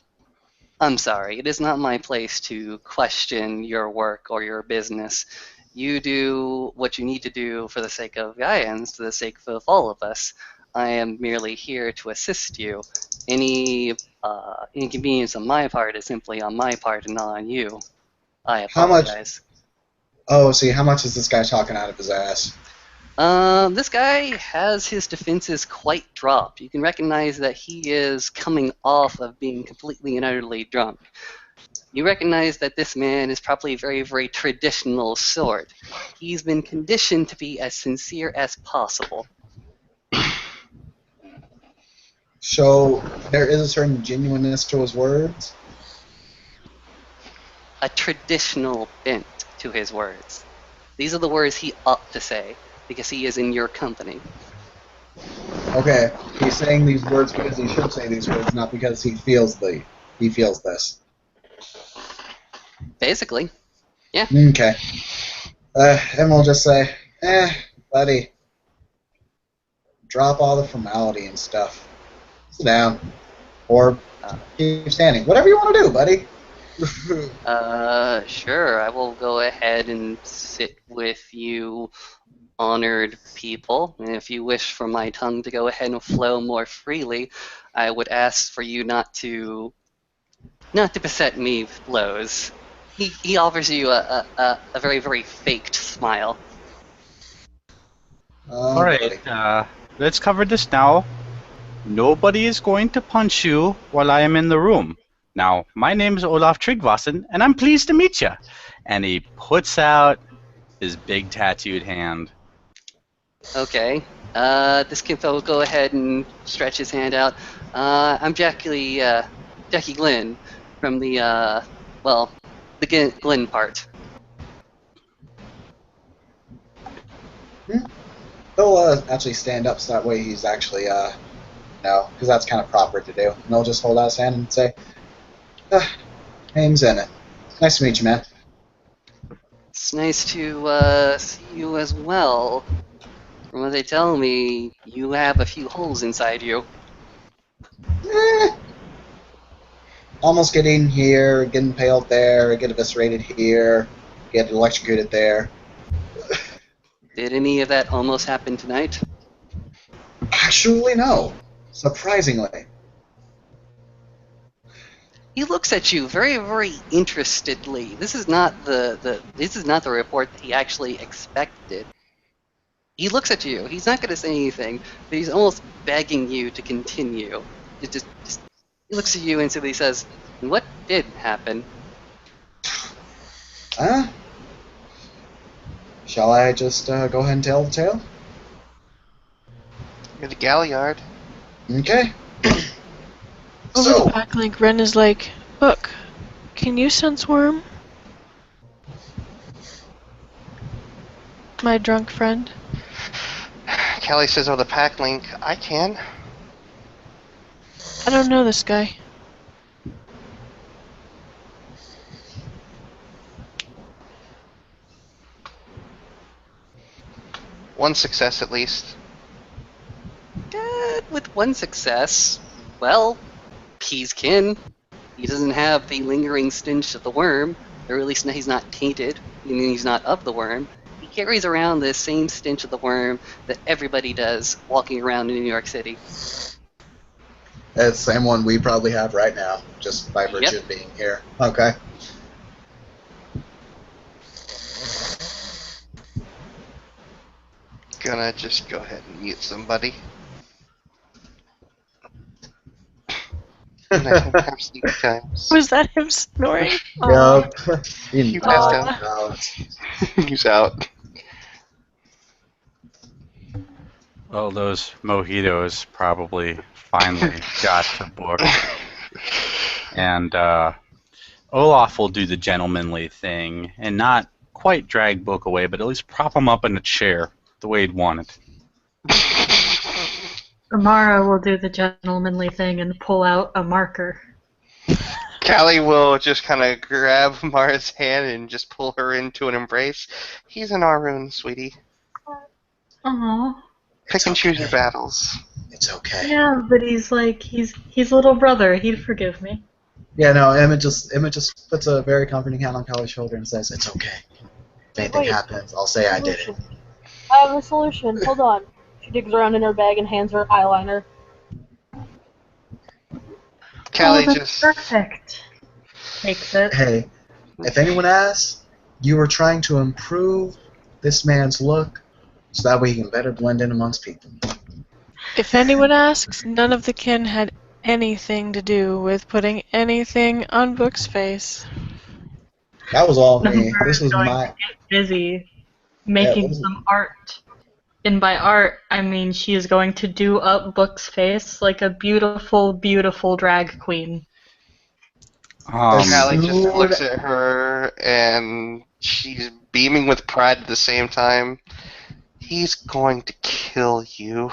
I'm sorry. It is not my place to question your work or your business. You do what you need to do for the sake of Gaians, for the sake of all of us. I am merely here to assist you. Any inconvenience on my part is simply on my part and not on you. I How much? apologize. Oh, see, how much is this guy talking out of his ass? This guy has his defenses quite dropped. You can recognize that he is coming off of being completely and utterly drunk. You recognize that this man is probably a very, very traditional sort. He's been conditioned to be as sincere as possible. So there is a certain genuineness to his words. A traditional bent to his words. These are the words he ought to say, because he is in your company. Okay, he's saying these words because he should say these words, not because he feels this. Basically. Okay. And we'll just say, buddy, drop all the formality and stuff. Sit down. Or keep standing. Whatever you want to do, buddy. Sure, I will go ahead and sit with you honored people, and if you wish for my tongue to go ahead and flow more freely, I would ask for you not to beset me with blows. He offers you a very, very faked smile. All right, let's cover this now. Nobody is going to punch you while I am in the room. Now, my name is Olaf Tryggvason, and I'm pleased to meet you. And he puts out his big tattooed hand. Okay. This kid will go ahead and stretch his hand out. I'm Jackie Glenn from the Glenn part. He'll actually stand up so that way he's actually, no, because that's kind of proper to do. And he'll just hold out his hand and say, name's in it. Nice to meet you, man. It's nice to see you as well. From what they tell me, you have a few holes inside you. Almost getting here, get impaled there, get eviscerated here, get electrocuted there. Did any of that almost happen tonight? Actually, no. Surprisingly. He looks at you very, very interestedly. This is not this is not the report that he actually expected. He looks at you. He's not going to say anything, but he's almost begging you to continue. He looks at you and simply says, "What did happen?" Shall I just go ahead and tell the tale? you're the Galliard. Okay. Over the back link, Ren is like, "Look, can you sense worm? My drunk friend." Callie says over the pack link, I can. I don't know this guy. One success at least. Good. With one success, well, he's kin. He doesn't have the lingering stench of the worm, or at least he's not tainted, meaning he's not of the worm. He carries around the same stench of the worm that everybody does walking around in New York City. It's the same one we probably have right now, just by virtue Yep. of being here. Okay. Gonna just go ahead and mute somebody. And I don't have sleep times. Was that him snoring? Aw. Yep. You passed out. No, He's out. Well, those mojitos probably finally got to book. And Olaf will do the gentlemanly thing and not quite drag Book away, but at least prop him up in a chair the way he'd want it. Amara will do the gentlemanly thing and pull out a marker. Callie will just kind of grab Mara's hand and just pull her into an embrace. He's an Arun, sweetie. Aww. Pick and choose your battles. it's okay. Yeah, but he's little brother. He'd forgive me. Yeah, no, Emmett just puts a very comforting hand on Callie's shoulder and says, "It's okay. If anything Wait. happens, I'll say I did it." I have a solution. Hold on. She digs around in her bag and hands her eyeliner. Callie that's just... perfect. Takes it. Hey, if anyone asks, you were trying to improve this man's look so that way he can better blend in amongst people. If anyone asks, none of the kin had anything to do with putting anything on Book's face. That was all me. Amara This is was going my... to get busy making some art. And by art, I mean she is going to do up Book's face like a beautiful, beautiful drag queen. Callie just Lord. looks at her and she's beaming with pride at the same time. He's going to kill you.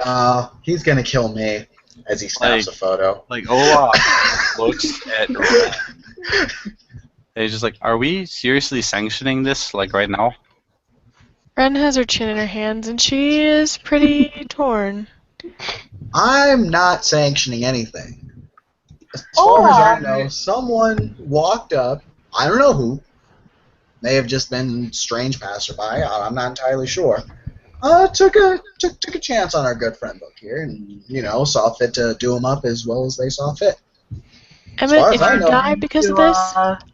No, he's gonna kill me as he snaps a photo. Like Olaf looks at Ren. And he's just like, are we seriously sanctioning this, like, right now? Ren has her chin in her hands and she is pretty torn. I'm not sanctioning anything. As far as I know, someone walked up, I don't know who, may have just been strange passerby, I'm not entirely sure, took a chance on our good friend Book here and, saw fit to do him up as well as they saw fit. Emmett, far if as I you know, die because of this,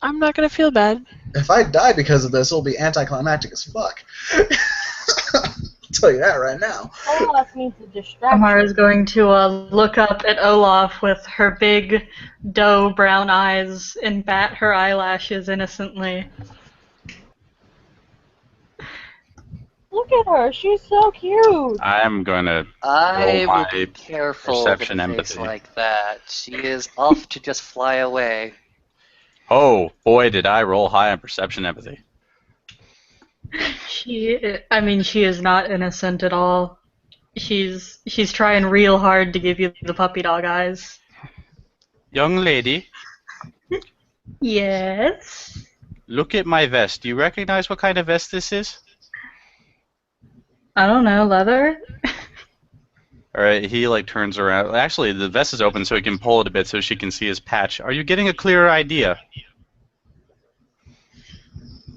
I'm not gonna feel bad. If I die because of this, it'll be anticlimactic as fuck. I'll tell you that right now. Olaf needs a distraction. Amara's going to look up at Olaf with her big doe brown eyes and bat her eyelashes innocently. Look at her. She's so cute. I'm gonna I roll will be my careful with a perception face empathy. like that. She is off to just fly away. Oh, boy, did I roll high on perception empathy. She is not innocent at all. She's trying real hard to give you the puppy dog eyes. Young lady, Yes. look at my vest. Do you recognize what kind of vest this is? I don't know, leather? Alright, he turns around. Actually, the vest is open so he can pull it a bit so she can see his patch. Are you getting a clearer idea?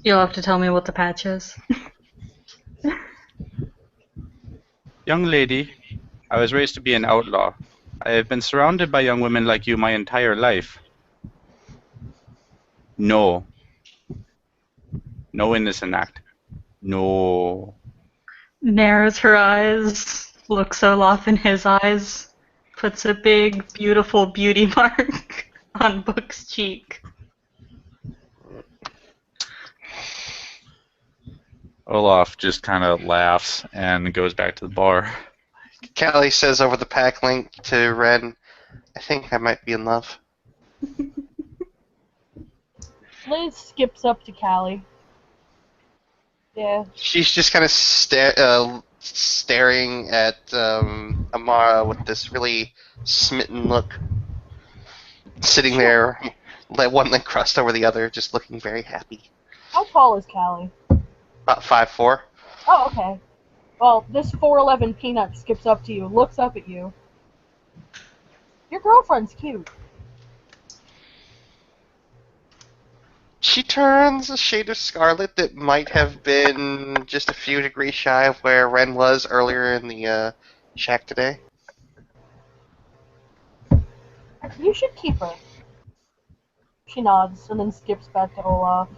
You'll have to tell me what the patch is. Young lady, I was raised to be an outlaw. I have been surrounded by young women like you my entire life. No. No innocent act. No. Narrows her eyes, looks Olaf in his eyes, puts a big, beautiful beauty mark on Book's cheek. Olaf just kind of laughs and goes back to the bar. Callie says over the pack link to Ren, I think I might be in love. Liz skips up to Callie. Yeah. She's just kind of staring at Amara with this really smitten look, sitting there, one leg crossed over the other, just looking very happy. How tall is Callie? About 5'4". Oh, okay. Well, this 4'11" peanut skips up to you, looks up at you. Your girlfriend's cute. She turns a shade of scarlet that might have been just a few degrees shy of where Ren was earlier in the shack today. You should keep her. She nods and then skips back to Olaf.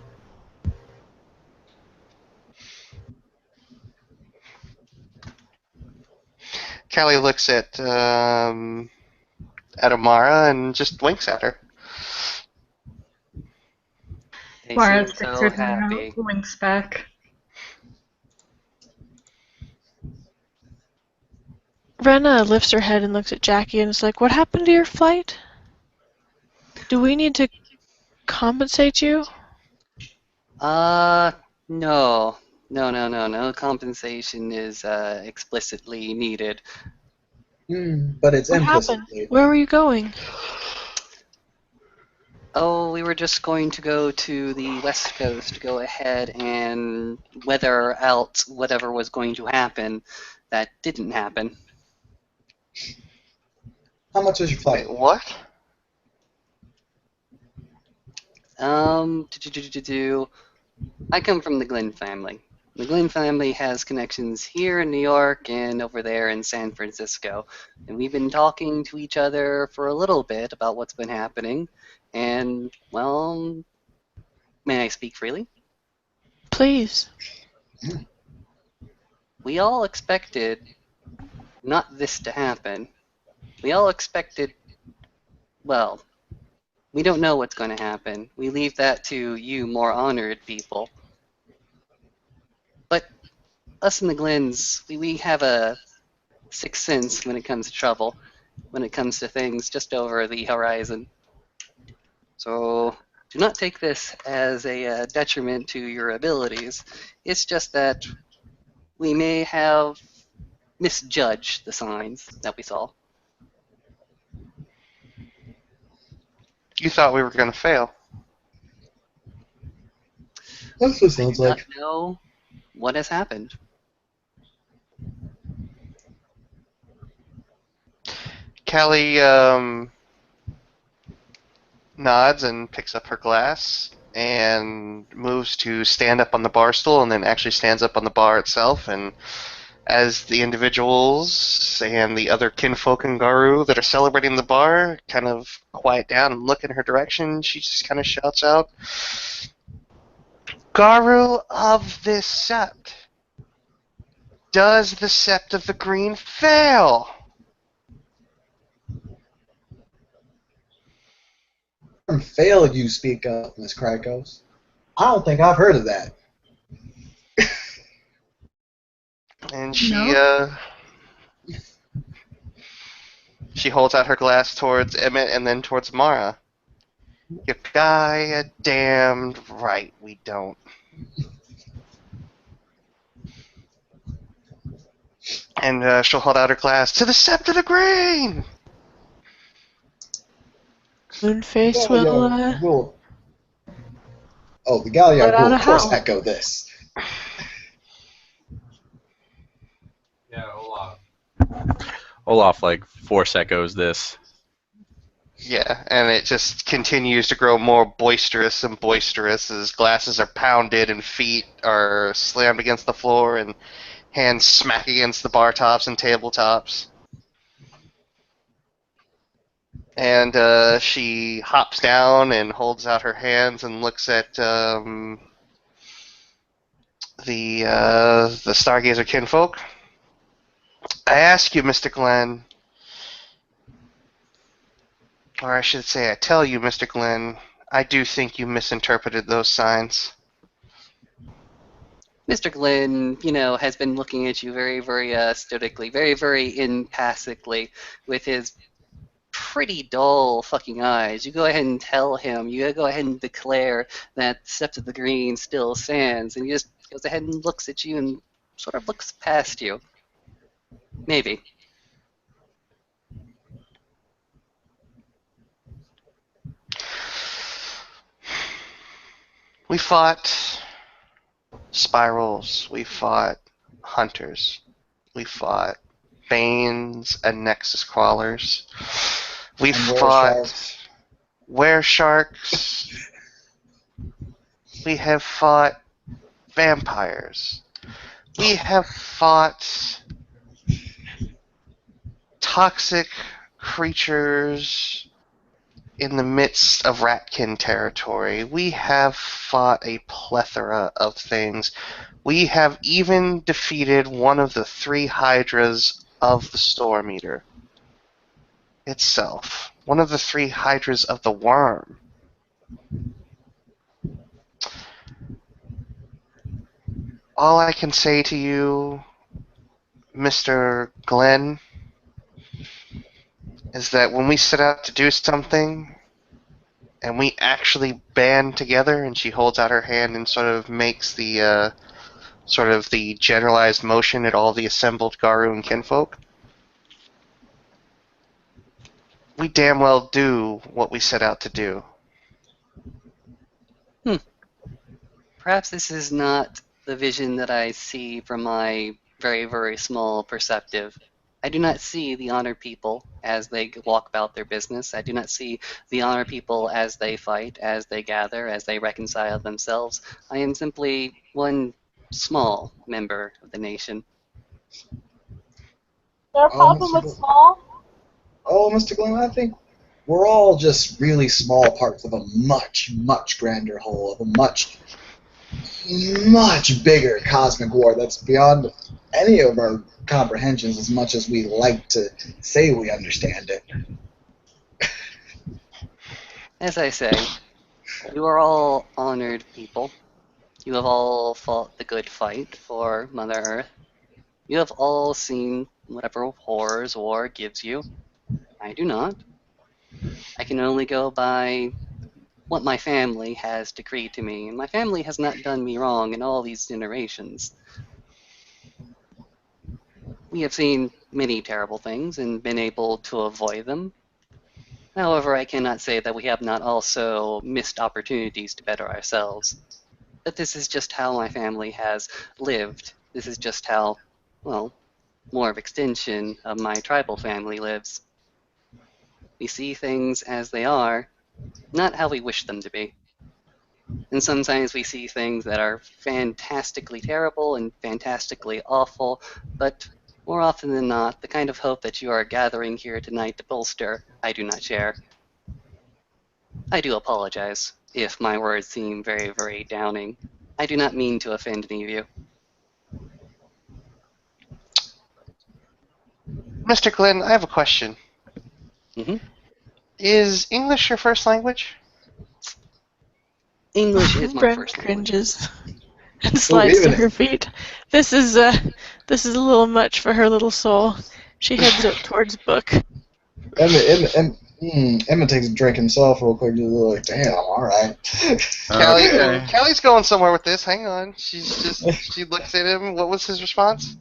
Callie looks at Amara and just winks at her. They Mara seem sticks so her tongue happy. out, winks back. Rena lifts her head and looks at Jackie and is like, "What happened to your flight? Do we need to compensate you?" No. No compensation is explicitly needed. But it's What happened? implicitly. Where were you going? Oh, we were just going to go to the West Coast to go ahead and weather out whatever was going to happen that didn't happen. How much was your flight? Wait, what? I come from the Glenn family. The Glenn family has connections here in New York and over there in San Francisco. And we've been talking to each other for a little bit about what's been happening. And, well, may I speak freely? Please. We all expected not this to happen. We all expected, well, we don't know what's going to happen. We leave that to you more honored people. But us in the Glens, we have a sixth sense when it comes to trouble, when it comes to things just over the horizon. So do not take this as a detriment to your abilities. It's just that we may have misjudged the signs that we saw. You thought we were going to fail. That's what it I sounds do not like. know what has happened. Callie nods and picks up her glass and moves to stand up on the bar stool and then actually stands up on the bar itself. And as the individuals and the other kinfolk in Garu that are celebrating the bar kind of quiet down and look in her direction, she just kind of shouts out, "Garu of this sept, does the sept of the green fail?" Fail you speak of, Miss Krykos. I don't think I've heard of that. And she No. she holds out her glass towards Emmett and then towards Mara. "You damned right we don't." And she'll hold out her glass, "To the sept of the green!" Moonface Galliard will will. Oh, the let Galliard out will a of course howl. echo this. Yeah, Olaf like force echoes this. Yeah, and it just continues to grow more boisterous and boisterous as glasses are pounded and feet are slammed against the floor and hands smack against the bar tops and tabletops. And she hops down and holds out her hands and looks at the Stargazer kinfolk. "I ask you, Mr. Glenn, or I should say I tell you, Mr. Glenn, I do think you misinterpreted those signs." Mr. Glenn, has been looking at you very, very stoically, very, very impassively, with his pretty dull fucking eyes. You go ahead and tell him, you go ahead and declare that Sept of the Green still stands, and he just goes ahead and looks at you and sort of looks past you. Maybe. We fought spirals. We fought hunters. We fought Banes and Nexus crawlers. We And fought were sharks. We have fought vampires. We have fought toxic creatures in the midst of Ratkin territory. We have fought a plethora of things. We have even defeated one of the 3 hydras of the Storm Eater itself. One of the 3 hydras of the worm. All I can say to you, Mr. Glenn, is that when we set out to do something, and we actually band together, and she holds out her hand and sort of makes the sort of the generalized motion at all the assembled Garu and kinfolk, we damn well do what we set out to do. Perhaps this is not the vision that I see from my very, very small perspective. I do not see the honor people as they walk about their business. I do not see the honor people as they fight, as they gather, as they reconcile themselves. I am simply one small member of the nation. Their problem with small? Oh, Mr. Glenn, I think we're all just really small parts of a much, much grander whole, of a much, much bigger cosmic war that's beyond any of our comprehensions as much as we like to say we understand it. As I say, you are all honored people. You have all fought the good fight for Mother Earth. You have all seen whatever horrors war gives you. I do not. I can only go by what my family has decreed to me, and my family has not done me wrong in all these generations. We have seen many terrible things and been able to avoid them. However, I cannot say that we have not also missed opportunities to better ourselves. But this is just how my family has lived. This is just how, well, more of extension of my tribal family lives. We see things as they are, not how we wish them to be. And sometimes we see things that are fantastically terrible and fantastically awful, but more often than not, the kind of hope that you are gathering here tonight to bolster, I do not share. I do apologize if my words seem very, very downing. I do not mean to offend any of you. Mr. Glenn, I have a question. Mhm. Is English your first language? English is my Ren first language. cringes and slides to even- her feet. This is a little much for her little soul. She heads up towards book. Emma takes a drink himself real quick, just like, damn, alright. Okay. Callie's going somewhere with this. Hang on. She looks at him. What was his response?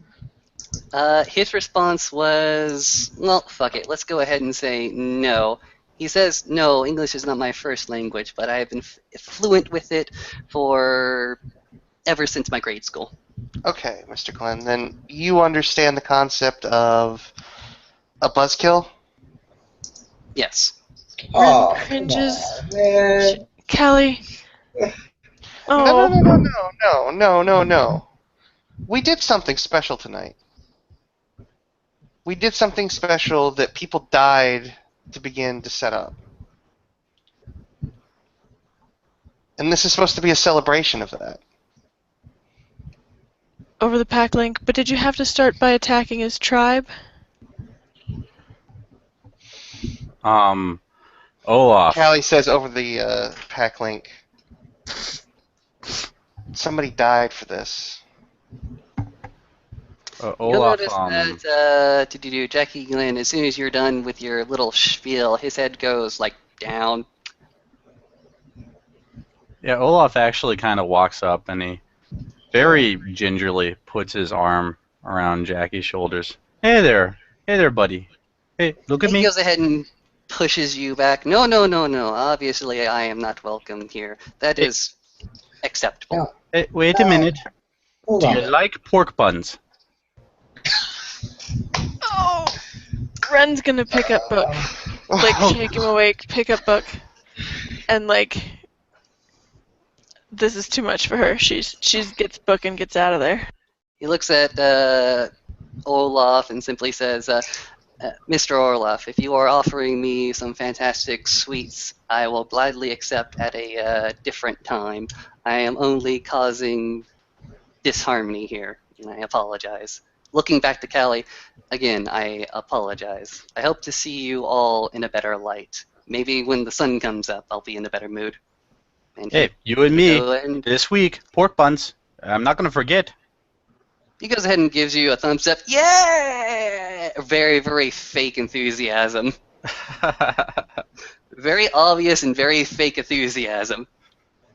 His response was, well, fuck it. Let's go ahead and say no. He says, no, English is not my first language, but I have been fluent with it for ever since my grade school. Okay, Mr. Glenn, then you understand the concept of a buzzkill? Yes. Oh, Ren cringes. come on, man. Callie. No. We did something special tonight. We did something special that people died to begin to set up. And this is supposed to be a celebration of that. Over the pack link, but did you have to start by attacking his tribe? Olaf. Callie says over the pack link, somebody died for this. You'll Olaf. notice that Jackie Glenn, as soon as you're done with your little spiel, his head goes like down. Yeah, Olaf actually kind of walks up and he very gingerly puts his arm around Jackie's shoulders. Hey there, buddy. Hey, look at He me. goes ahead and pushes you back. No, no, no, no. Obviously, I am not welcome here. That Hey. is acceptable. Hey, wait a minute. Hold Do on. you like pork buns? Oh! Ren's gonna pick up Book. Like, shake him awake, pick up Book. And, like, this is too much for her. She gets Book and gets out of there. He looks at Olaf and simply says, Mr. Orloff, if you are offering me some fantastic sweets, I will gladly accept at a different time. I am only causing disharmony here, and I apologize. Looking back to Callie, again, I apologize. I hope to see you all in a better light. Maybe when the sun comes up, I'll be in a better mood. And Hey, you and me, go ahead and- this week, pork buns. I'm not gonna forget. he goes ahead and gives you a thumbs up. Yeah! Very, very fake enthusiasm. Very obvious and very fake enthusiasm.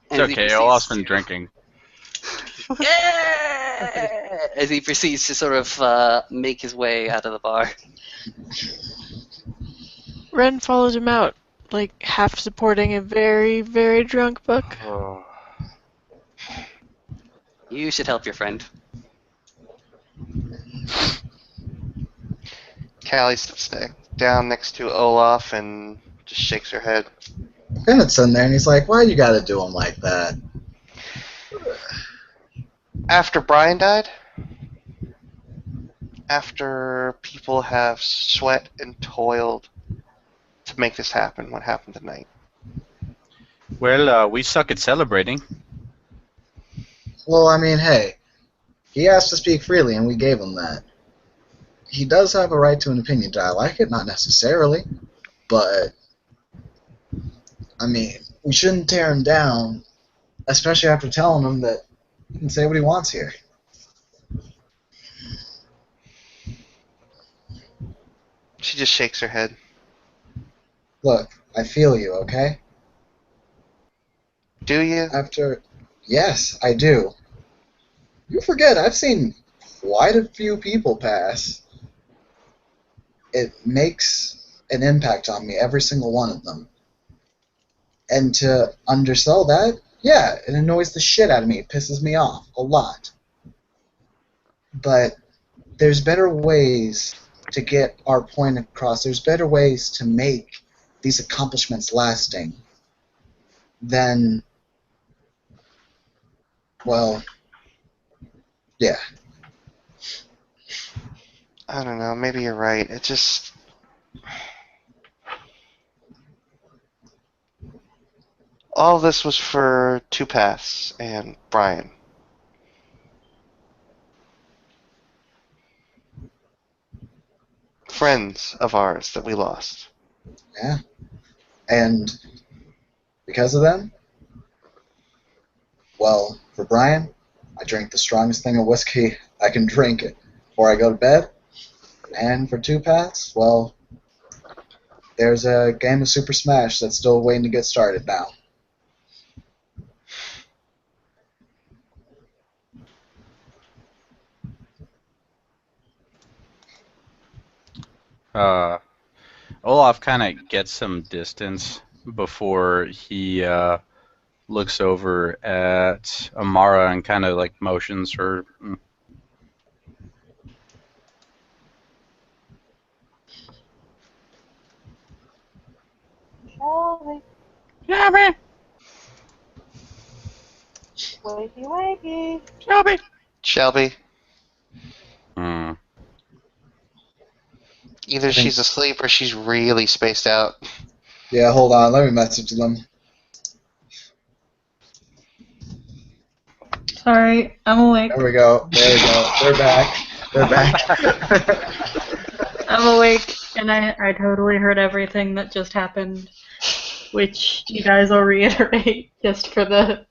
It's okay, Olaf's been drinking. Yeah! As he proceeds to sort of make his way out of the bar. Ren follows him out, like half supporting a very, very drunk Book. You should help your friend. Callie sits down next to Olaf and just shakes her head. Bennett's in there, and he's like, "Why you gotta do him like that?" After Brian died, after people have sweat and toiled to make this happen, what happened tonight? Well, we suck at celebrating. Well, I mean, hey, he asked to speak freely, and we gave him that. He does have a right to an opinion. Do I like it? Not necessarily, but I mean, we shouldn't tear him down, especially after telling him that he can say what he wants here. She just shakes her head. Look, I feel you, okay? Do you? Yes, I do. You forget, I've seen quite a few people pass. It makes an impact on me, every single one of them. And to undersell that, yeah, it annoys the shit out of me. It pisses me off a lot. But there's better ways to get our point across. There's better ways to make these accomplishments lasting than, well, yeah. I don't know. Maybe you're right. It just... All this was for Two Paths and Brian. Friends of ours that we lost. Yeah. And because of them, well, for Brian, I drink the strongest thing of whiskey I can drink it before I go to bed. And for Two Paths, well, there's a game of Super Smash that's still waiting to get started now. Olaf kind of gets some distance before he looks over at Amara and kind of like motions her. Shelby, Shelby! wakey, wakey. Shelby! Shelby, Hmm. either she's asleep or she's really spaced out. Yeah, hold on. Let me message them. Sorry, I'm awake. There we go. There we go. They're back. They're back. I'm awake, and I totally heard everything that just happened, which you guys will reiterate just for the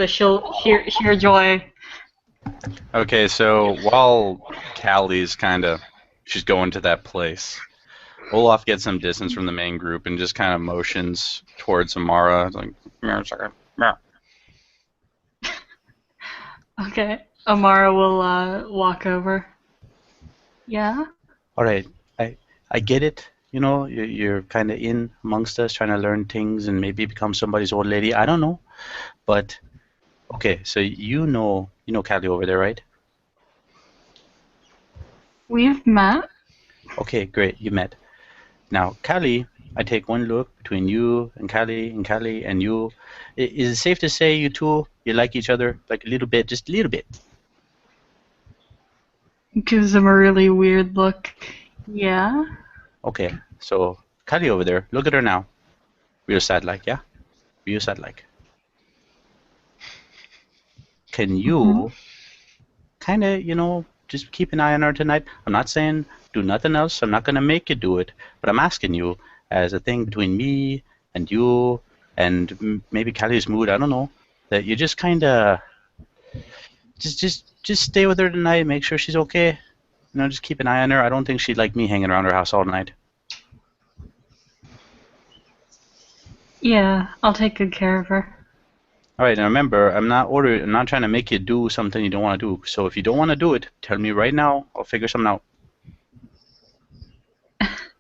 sheer joy. Okay, so while Callie's she's going to that place, Olaf gets some distance from the main group and just kind of motions towards Amara. It's like, "Come here a second. Come here." Okay, Amara will walk over. Yeah? All right, I get it. You know, you're kind of in amongst us, trying to learn things and maybe become somebody's old lady. I don't know, but okay. So you know Callie over there, right? We've met. Okay, great. You met. Now, Callie, I take one look between you and Callie and you. Is it safe to say you two you like each other like a little bit, just a little bit? Gives him a really weird look. Yeah? Okay, so Callie over there, look at her now. Real sad like, yeah? Real sad like. Can Mm-hmm. you kind of, just keep an eye on her tonight? I'm not saying do nothing else. I'm not going to make you do it. But I'm asking you as a thing between me and you and maybe Callie's mood, I don't know, that you just kind of just stay with her tonight, make sure she's okay. Just keep an eye on her. I don't think she'd like me hanging around her house all night. Yeah, I'll take good care of her. All right, and remember, I'm not trying to make you do something you don't want to do. So if you don't want to do it, tell me right now. I'll figure something out.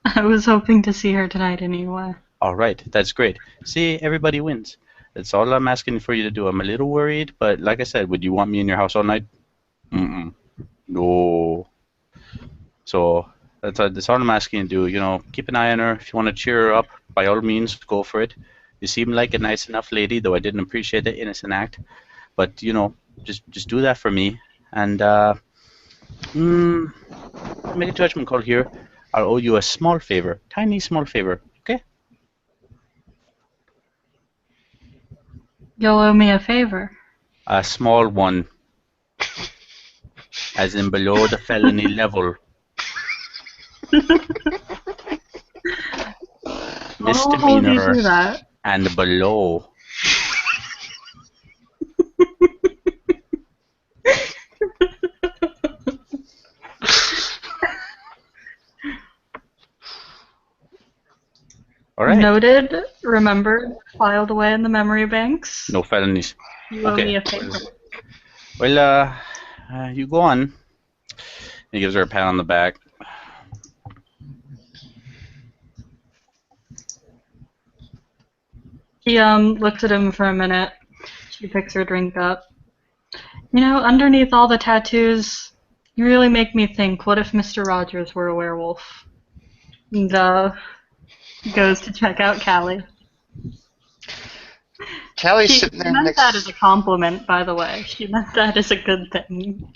I was hoping to see her tonight anyway. All right, that's great. See, everybody wins. That's all I'm asking for you to do. I'm a little worried, but like I said, would you want me in your house all night? Mm-mm. No. So that's all I'm asking you to do. Keep an eye on her. If you want to cheer her up, by all means, go for it. You seem like a nice enough lady, though I didn't appreciate the innocent act. But just do that for me, and make a judgment call here. I'll owe you a small favor, tiny small favor. Okay? You'll owe me a favor. A small one, as in below the felony level. I'll hold you Misdemeanor to that. and below. All right. Noted, remembered, filed away in the memory banks. No felonies. You owe Okay. me a favor. Well, you go on. He gives her a pat on the back. She looks at him for a minute. She picks her drink up. Underneath all the tattoos, you really make me think, what if Mr. Rogers were a werewolf? And goes to check out Callie. Callie's She sitting there meant next. that as a compliment, by the way. She meant that as a good thing.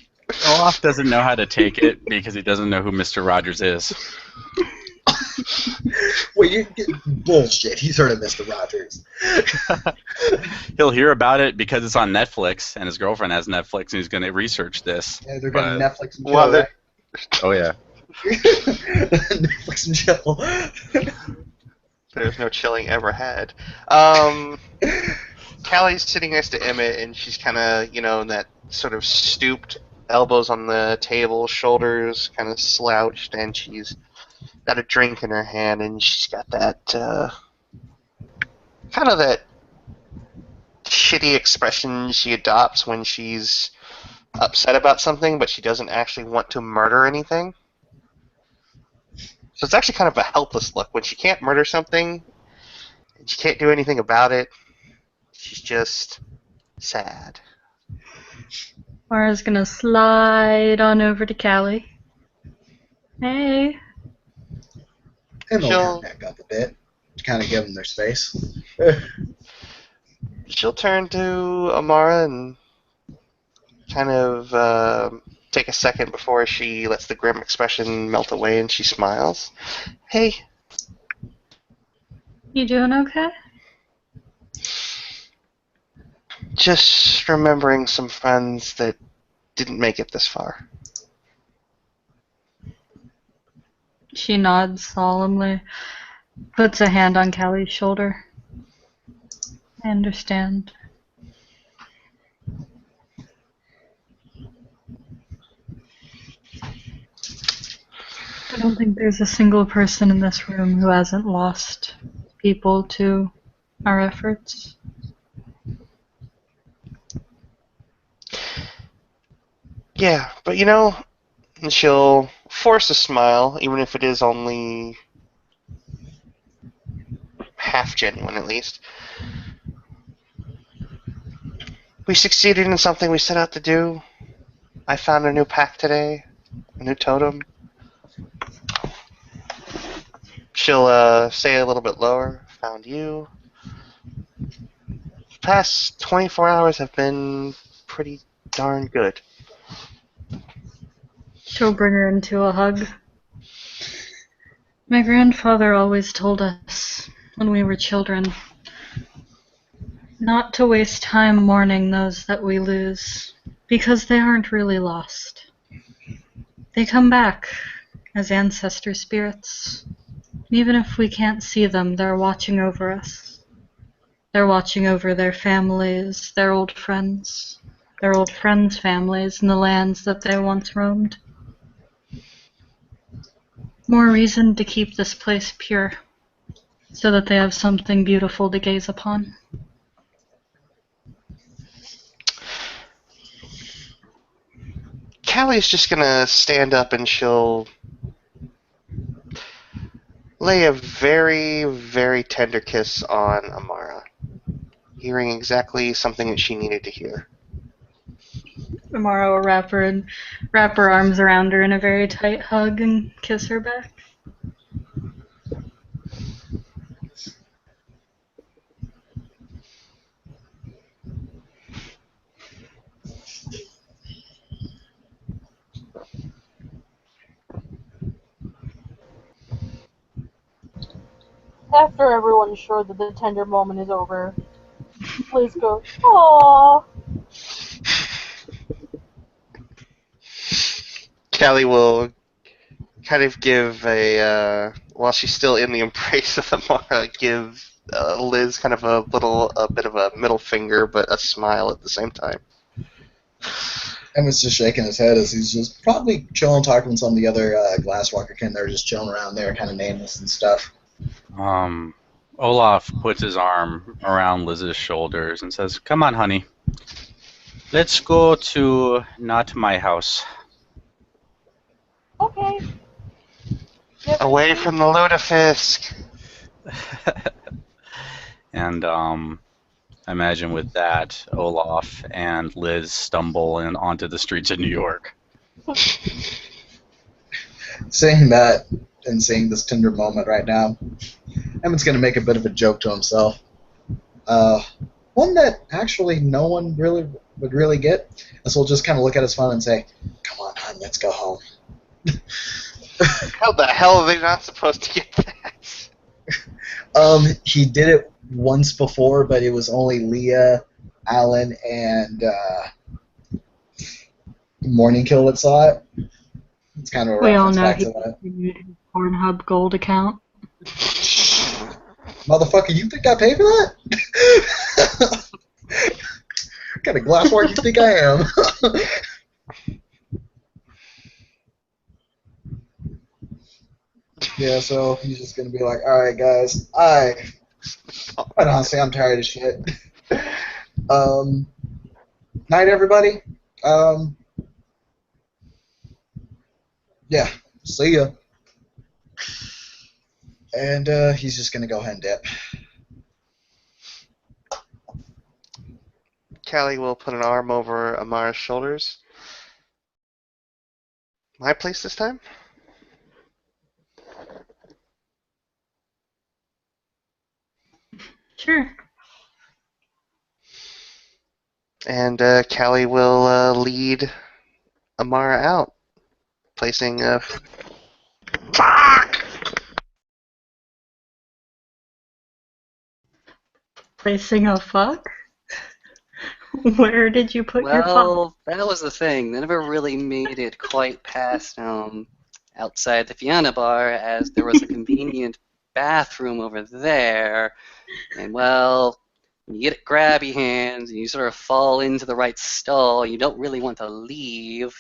Olaf doesn't know how to take it because he doesn't know who Mr. Rogers is. Wait, bullshit. He's heard of Mr. Rogers. He'll hear about it because it's on Netflix, and his girlfriend has Netflix, and he's going to research this. Yeah, they're going to But- Netflix and chill. Well, Right? Oh, yeah. Netflix and chill. There's no chilling ever had. Callie's sitting next to Emmett, and she's kind of, in that sort of stooped, elbows on the table, shoulders kind of slouched, and she's got a drink in her hand, and she's got that kind of that shitty expression she adopts when she's upset about something, but she doesn't actually want to murder anything. So it's actually kind of a helpless look when she can't murder something, and she can't do anything about it. She's just sad. Mara's gonna slide on over to Callie. Hey. And they'll She'll- turn back up a bit to kind of give them their space. She'll turn to Amara and kind of take a second before she lets the grim expression melt away, and she smiles. Hey, You doing okay? just remembering some friends that didn't make it this far. She nods solemnly, puts a hand on Callie's shoulder. I understand. I don't think there's a single person in this room who hasn't lost people to our efforts. Yeah, but and she'll force a smile, even if it is only half genuine at least. We succeeded in something we set out to do. I found a new pack today, a new totem. She'll say a little bit lower, found you. The past 24 hours have been pretty darn good. She'll bring her into a hug. My grandfather always told us when we were children not to waste time mourning those that we lose, because they aren't really lost. They come back as ancestor spirits. Even if we can't see them, they're watching over us. They're watching over their families, their old friends' families in the lands that they once roamed. More reason to keep this place pure, so that they have something beautiful to gaze upon. Callie's just gonna stand up and she'll lay a very, very tender kiss on Amara, hearing exactly something that she needed to hear. Amara will wrap her arms around her in a very tight hug and kiss her back. After everyone's sure that the tender moment is over, Liz goes, "Aww." Callie will kind of give while she's still in the embrace of Amara, give Liz kind of a bit of a middle finger, but a smile at the same time. Emmett's just shaking his head as he's just probably chilling, talking with some of the other Glasswalker kin. They're just chilling around there, kind of nameless and stuff. Olaf puts his arm around Liz's shoulders and says, "Come on, honey. Let's go to not my house." Okay. Away from the lutefisk. And I imagine with that, Olaf and Liz stumble onto the streets of New York. Saying that and seeing this tender moment right now, Emmett's going to make a bit of a joke to himself. One that actually no one really would really get. So we'll just kind of look at his phone and say, "Come on, hon, let's go home." How the hell are they not supposed to get that? He did it once before, but it was only Leah, Alan, and Morning Kill that saw it. It's kind of a We all reference know back he to that. used his Pornhub Gold account. Motherfucker, you think I pay for that? What kind of glassware you think I am? Yeah, so he's just gonna be like, "Alright, guys, quite honestly, I'm tired of shit. Night, everybody. Yeah, see ya." And he's just gonna go ahead and dip. Callie will put an arm over Amara's shoulders. My place this time? Sure. And Callie will lead Amara out, placing a... Placing a fuck? Where did you put your fuck? Well, that was the thing. They never really made it quite past outside the Fianna bar, as there was a convenient bathroom over there. And well, when you get grabby hands and you sort of fall into the right stall, you don't really want to leave.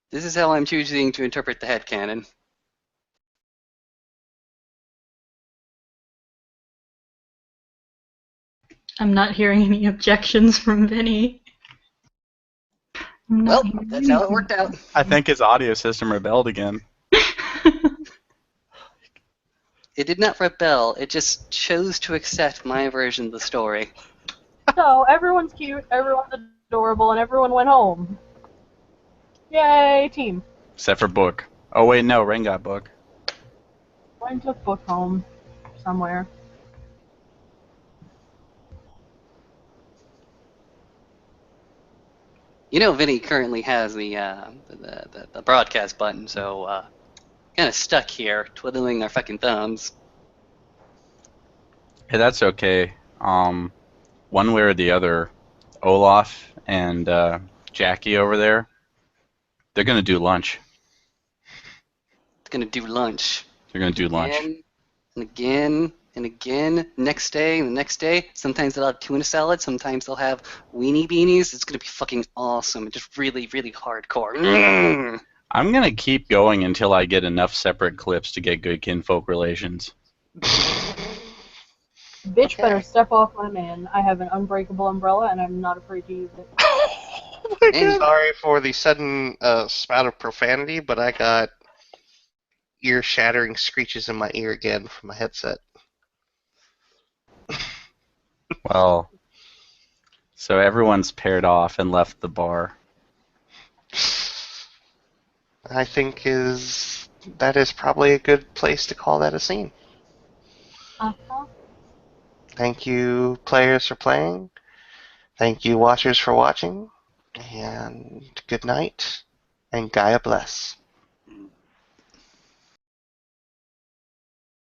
This is how I'm choosing to interpret the headcanon. I'm not hearing any objections from Vinny. I'm not Well, hearing that's how it anything. worked out. I think his audio system rebelled again. It did not rebel. It just chose to accept my version of the story. So everyone's cute, everyone's adorable, and everyone went home. Yay, team. Except for Book. Oh wait, no, Ren got Book. Ryan took Book home somewhere. You know, Vinny currently has the broadcast button, so kind of stuck here, twiddling our fucking thumbs. Hey, that's okay. One way or the other, Olaf and Jackie over there, they're gonna do lunch. Gonna do lunch. They're gonna do lunch. Again and again and again. Next day and the next day. Sometimes they'll have tuna salad. Sometimes they'll have weenie beanies. It's gonna be fucking awesome. Just really, really hardcore. I'm gonna keep going until I get enough separate clips to get good kinfolk relations. Bitch Okay. better step off my man. I have an unbreakable umbrella and I'm not afraid to use it. And Sorry for the sudden spout of profanity, but I got ear-shattering screeches in my ear again from my headset. Well, so everyone's paired off and left the bar. I think that is probably a good place to call that a scene. Uh-huh. Thank you, players, for playing. Thank you, watchers, for watching. And good night, and Gaia bless.